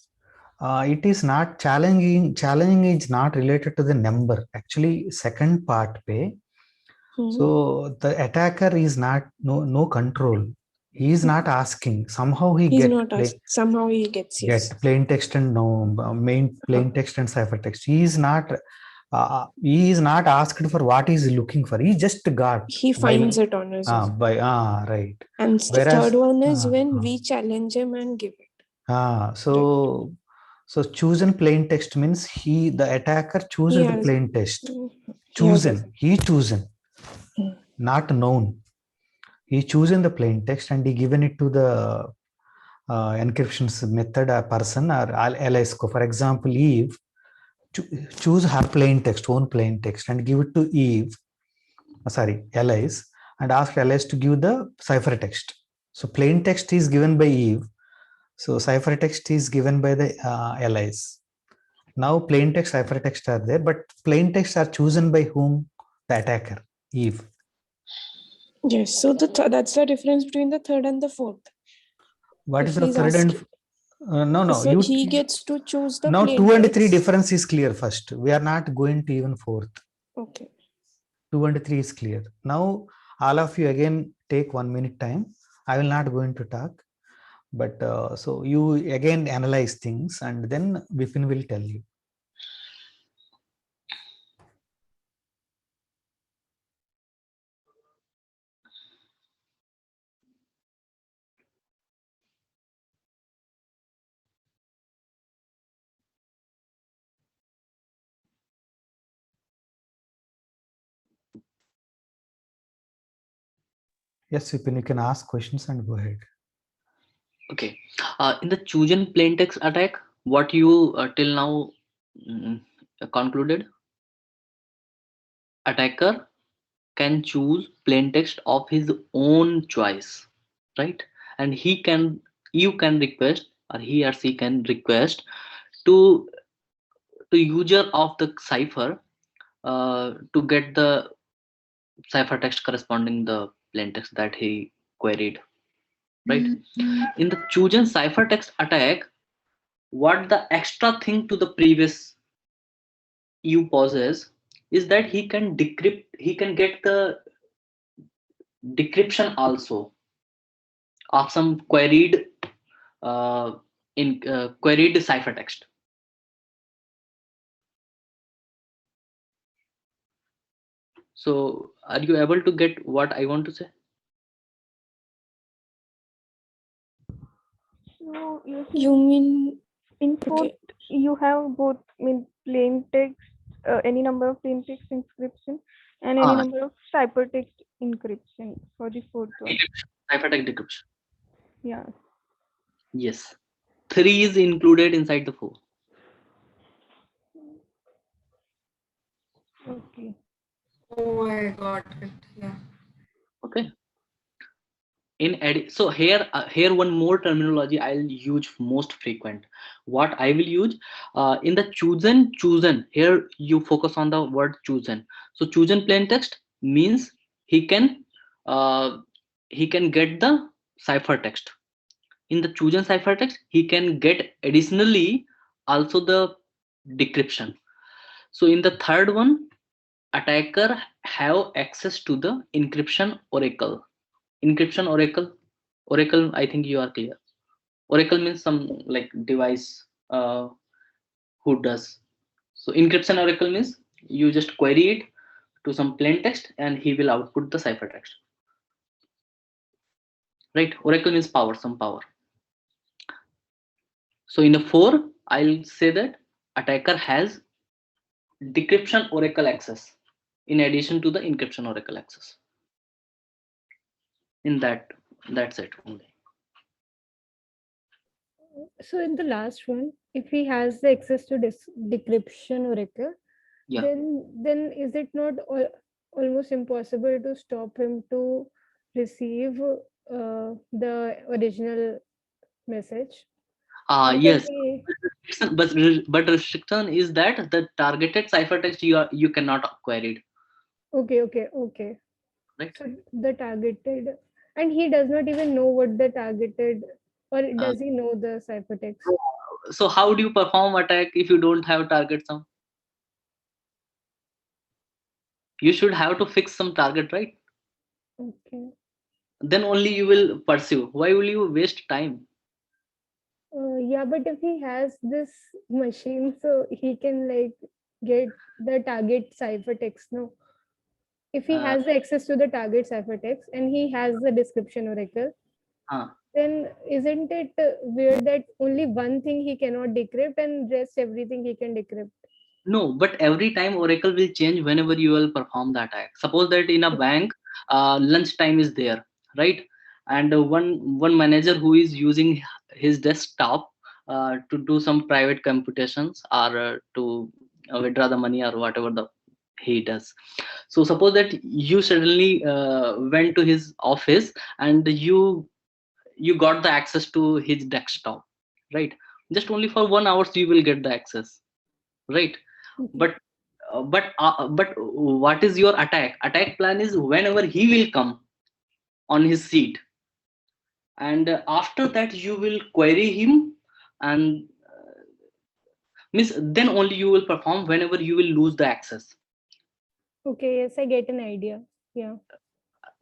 It is not challenging. Challenging is not related to the number. Actually, second part pay. So the attacker is not no control. He is not asking. Somehow he gets plain text and main plain text and ciphertext. He is not asked for what he is looking for. He just got. He finds it on his own. Right. And the third one is when we challenge him and give it. So chosen plain text means the attacker chooses the plain text. He chosen, not known. He chosen the plain text and he given it to the encryption method person or Alice. For example, Eve, choose her plain text, own plain text, and give it to Eve. Alice. and asked Alice to give the ciphertext. So plain text is given by Eve. So ciphertext is given by the Alice. Now plain text, ciphertext are there, but plain texts are chosen by whom? The attacker, Eve. Yes. So that's the difference between the third and the fourth. What If is the he's third and no? So he gets to choose the now plain 2 and text. 3 difference is clear. First, we are not going to even fourth. Okay. 2 and 3 is clear. Now all of you again take 1 minute time. I will not going to talk, but so you again analyze things and then Vipin will tell you. Yes, Vipin, you can ask questions and go ahead. Okay. In the chosen plain text attack, what you till now concluded? Attacker can choose plain text of his own choice, right? And you can request, or he or she can request to user of the cipher to get the ciphertext corresponding the plain text that he queried, right? In the chosen ciphertext attack, what the extra thing to the previous you possess is that he can decrypt, he can get the decryption also of some queried queried ciphertext. So are you able to get what I want to say? So You mean in fourth, you have both plain text, any number of plain text encryption, and any number of ciphertext encryption for the fourth one. Ciphertext decryption. Yeah. Yes. 3 is included inside the 4. Okay. Oh, I got it. Yeah. Okay. So here one more terminology I'll use most frequent. What I will use in the chosen, here you focus on the word chosen. So chosen plain text means he can get the ciphertext. In the chosen ciphertext, he can get additionally also the decryption. So in the third one, attacker have access to the encryption oracle. Encryption oracle, I think you are clear. Oracle means some like device who does. So encryption oracle means you just query it to some plain text and he will output the ciphertext. Right? Oracle means power, some power. So in a 4, I'll say that attacker has decryption oracle access in addition to the encryption oracle access. In that's it only. So in the last one, if he has the access to decryption oracle, yeah, then is it not almost impossible to stop him to receive the original message? Yes, but restriction is that the targeted ciphertext you cannot query. Okay. Right. So the targeted, and he does not even know what the targeted, or does he know the ciphertext? So how do you perform attack if you don't have target sum? You should have to fix some target, right? Okay. Then only you will pursue. Why will you waste time? Yeah, but if he has this machine, so he can like get the target ciphertext, no? If he has the access to the target ciphertext and he has the description oracle, then isn't it weird that only one thing he cannot decrypt and rest everything he can decrypt? No, but every time oracle will change whenever you will perform the attack. Suppose that in a bank, lunch time is there, right? And one manager who is using his desktop to do some private computations or to withdraw the money or whatever the he does. So suppose that you suddenly went to his office and you got the access to his desktop, right? Just only for 1 hour you will get the access, right? But what is your attack plan is whenever he will come on his seat, and after that you will query him, and means then only you will perform whenever you will lose the access. Okay, yes, I get an idea. Yeah.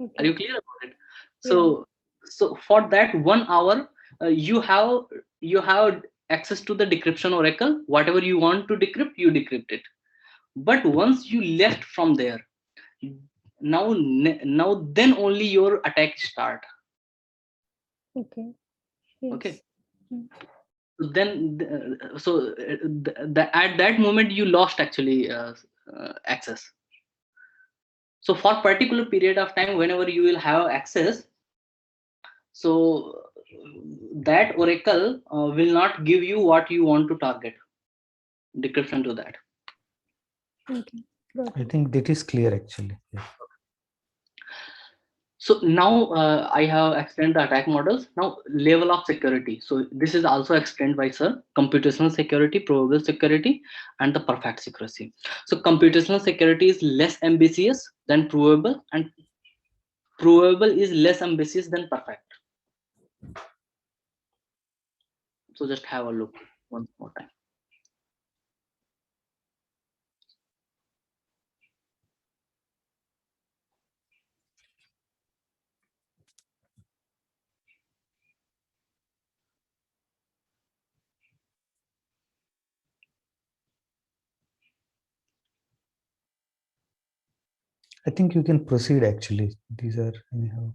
Okay. Are you clear about it? So so for that 1 hour, you have access to the decryption oracle. Whatever you want to decrypt, you decrypt it. But once you left from there, now then only your attack start. Okay. Yes. Okay. Then at that moment you lost actually access. So for particular period of time, whenever you will have access, so that oracle will not give you what you want to target decryption to that. Okay. I think that is clear actually. Yeah. So now I have explained the attack models. Now level of security. So this is also explained by sir: computational security, provable security, and the perfect secrecy. So computational security is less ambitious than provable, and provable is less ambitious than perfect. So just have a look once more time. I think you can proceed actually. These are anyhow.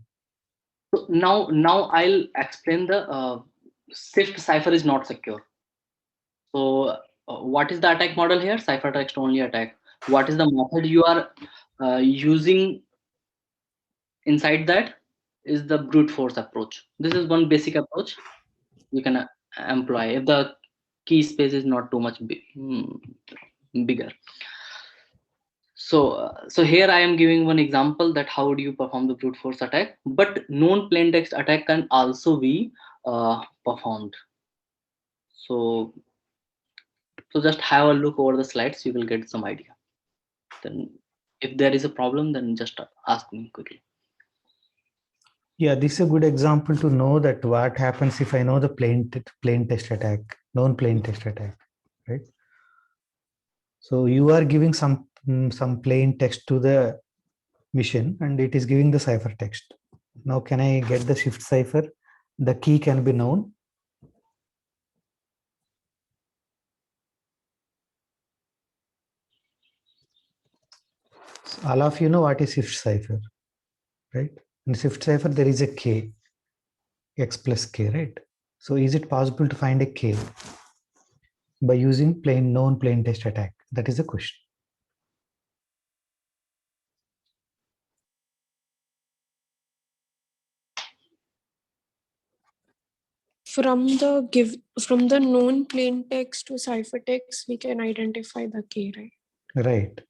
So now I'll explain the SIFT cipher is not secure. So what is the attack model here? Ciphertext only attack. What is the method you are using inside that? Is the brute force approach. This is one basic approach you can employ if the key space is not too much bigger. So here I am giving one example that how do you perform the brute force attack, but known plain text attack can also be performed. So just have a look over the slides, you will get some idea. Then if there is a problem, then just ask me quickly. Yeah, this is a good example to know that what happens if I know the plain text attack, known plain text attack, right? So you are giving some plain text to the machine and it is giving the ciphertext. Now can I get the shift cipher? The key can be known. So all of you know what is shift cipher, right? In shift cipher there is a k, x plus k, right? So is it possible to find a k by using known plain text attack? That is the question. From the known plain text to ciphertext, we can identify the key, right? Right.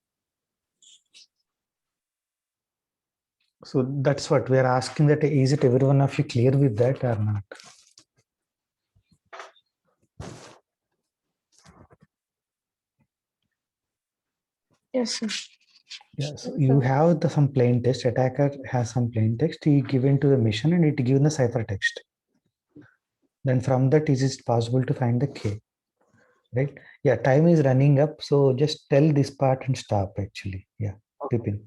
So that's what we are asking, that is it every one of you clear with that or not? Yes, sir. Yeah, so you have some plain text, attacker has some plain text, he given to the mission and it given the ciphertext. Then from that is it possible to find the K, right? Yeah, time is running up, so just tell this part and stop actually. Yeah, Bipin.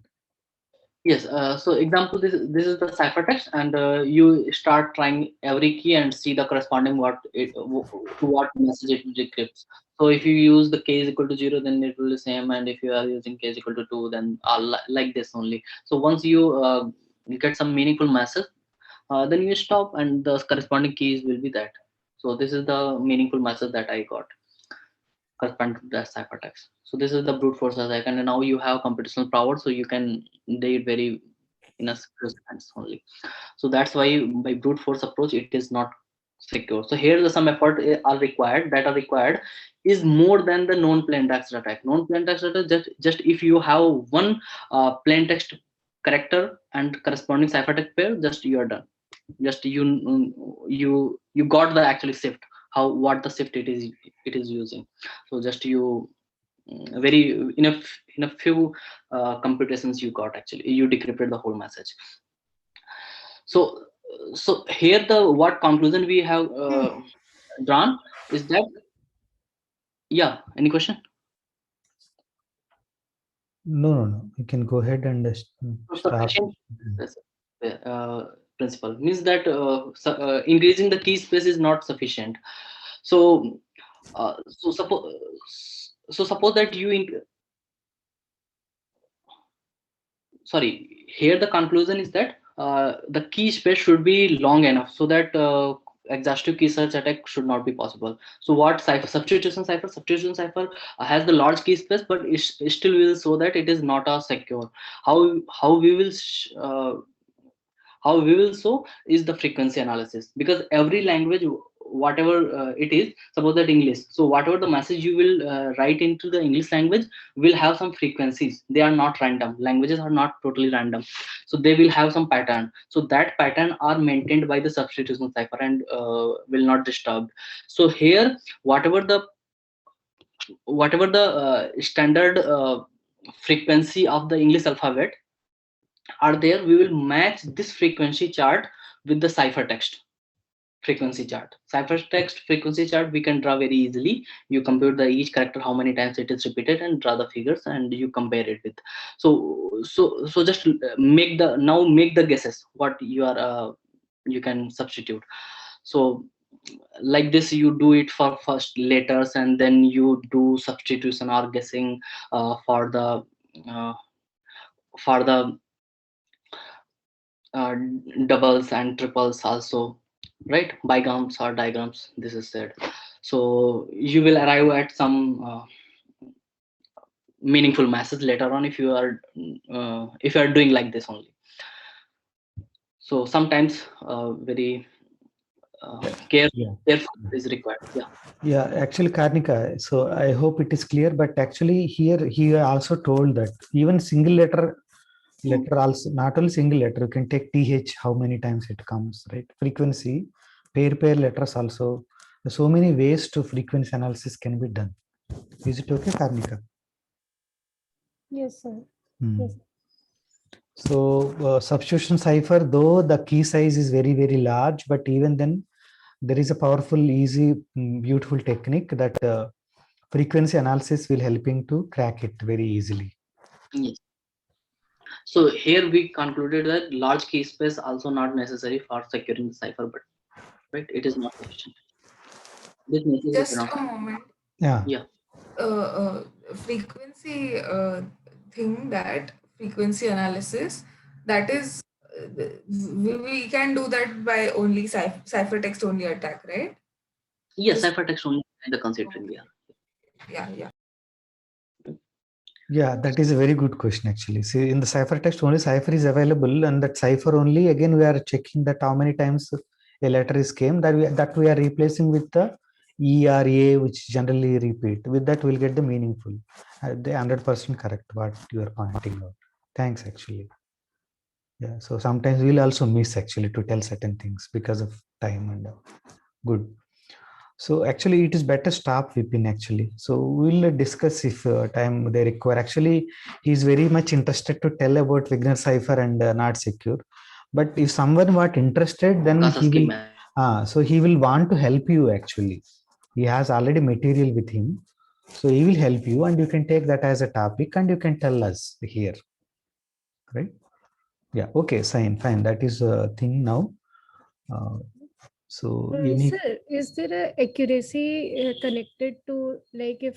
Yes, so example, this is the ciphertext, and you start trying every key and see the corresponding to what message it decrypts. So if you use the k is equal to 0, then it will be the same, and if you are using k is equal to 2, then like this only. So once you get some meaningful message, then you stop and the corresponding keys will be that. So this is the meaningful message that I got correspond to the ciphertext. So this is the brute force attack, and now you have computational power, so you can do it very in a secure sense only. So that's why by brute force approach, it is not secure. So here the some effort are required that are required is more than the non-plain text attack. Non-plain text attack, just if you have one plain text character and corresponding ciphertext pair, just you are done. Just you got the actually shift, how what the shift it is using. So just you very in a few computations you got, actually you decrypted the whole message. So here the what conclusion we have drawn is that, yeah, any question? No. You can go ahead and start. Principle means that increasing the key space is not sufficient. So suppose that here the conclusion is that the key space should be long enough so that exhaustive key search attack should not be possible. So what substitution cipher has the large key space, but it still will show that it is not a secure. How we will show is the frequency analysis, because every language, whatever it is, suppose that English, so whatever the message you will write into the English language will have some frequencies. They are not random. Languages are not totally random, so they will have some pattern. So that pattern are maintained by the substitution cipher and will not disturb. So here whatever the standard frequency of the English alphabet are there, we will match this frequency chart with the ciphertext frequency chart. Ciphertext frequency chart we can draw very easily. You compute the each character, how many times it is repeated, and draw the figures, and you compare it with. So just make the guesses what you are you can substitute. So like this you do it for first letters, and then you do substitution or guessing for the doubles and triples also, right? Bigrams or diagrams, this is said. So you will arrive at some meaningful message later on if you are doing like this only. So sometimes very careful is required. Yeah, actually, Karnika, so I hope it is clear, but actually here he also told that even single letter also, not only single letter, you can take th, how many times it comes, right? Frequency, pair letters also. So many ways to frequency analysis can be done. Is it okay, Karnika? Yes, sir. Yes. So substitution cipher, though the key size is very, very large, but even then there is a powerful, easy, beautiful technique that frequency analysis will helping to crack it very easily. Yes. So here we concluded that large key space also not necessary for securing the cipher, but right, it is not sufficient. Just a moment. Yeah. Frequency thing, that frequency analysis, that is we can do that by only ciphertext only attack, right? Yes, ciphertext only the considering. Yeah, that is a very good question actually. See, in the ciphertext only cipher is available, and that cipher only again we are checking that how many times a letter is came, that we are replacing with the E or A, which generally repeat. With that we'll get the meaningful. The 100% correct what you are pointing out. Thanks actually. Yeah, so sometimes we'll also miss actually to tell certain things because of time and good. So actually it is better stop Vipin actually. So we'll discuss if time they require. Actually, he's very much interested to tell about Wigner cipher and not secure. But if someone was interested, then he will. So he will want to help you actually. He has already material with him. So he will help you, and you can take that as a topic and you can tell us here. Right? Yeah. Okay. Fine. That is a thing now. So sir, is there a accuracy connected to, like, if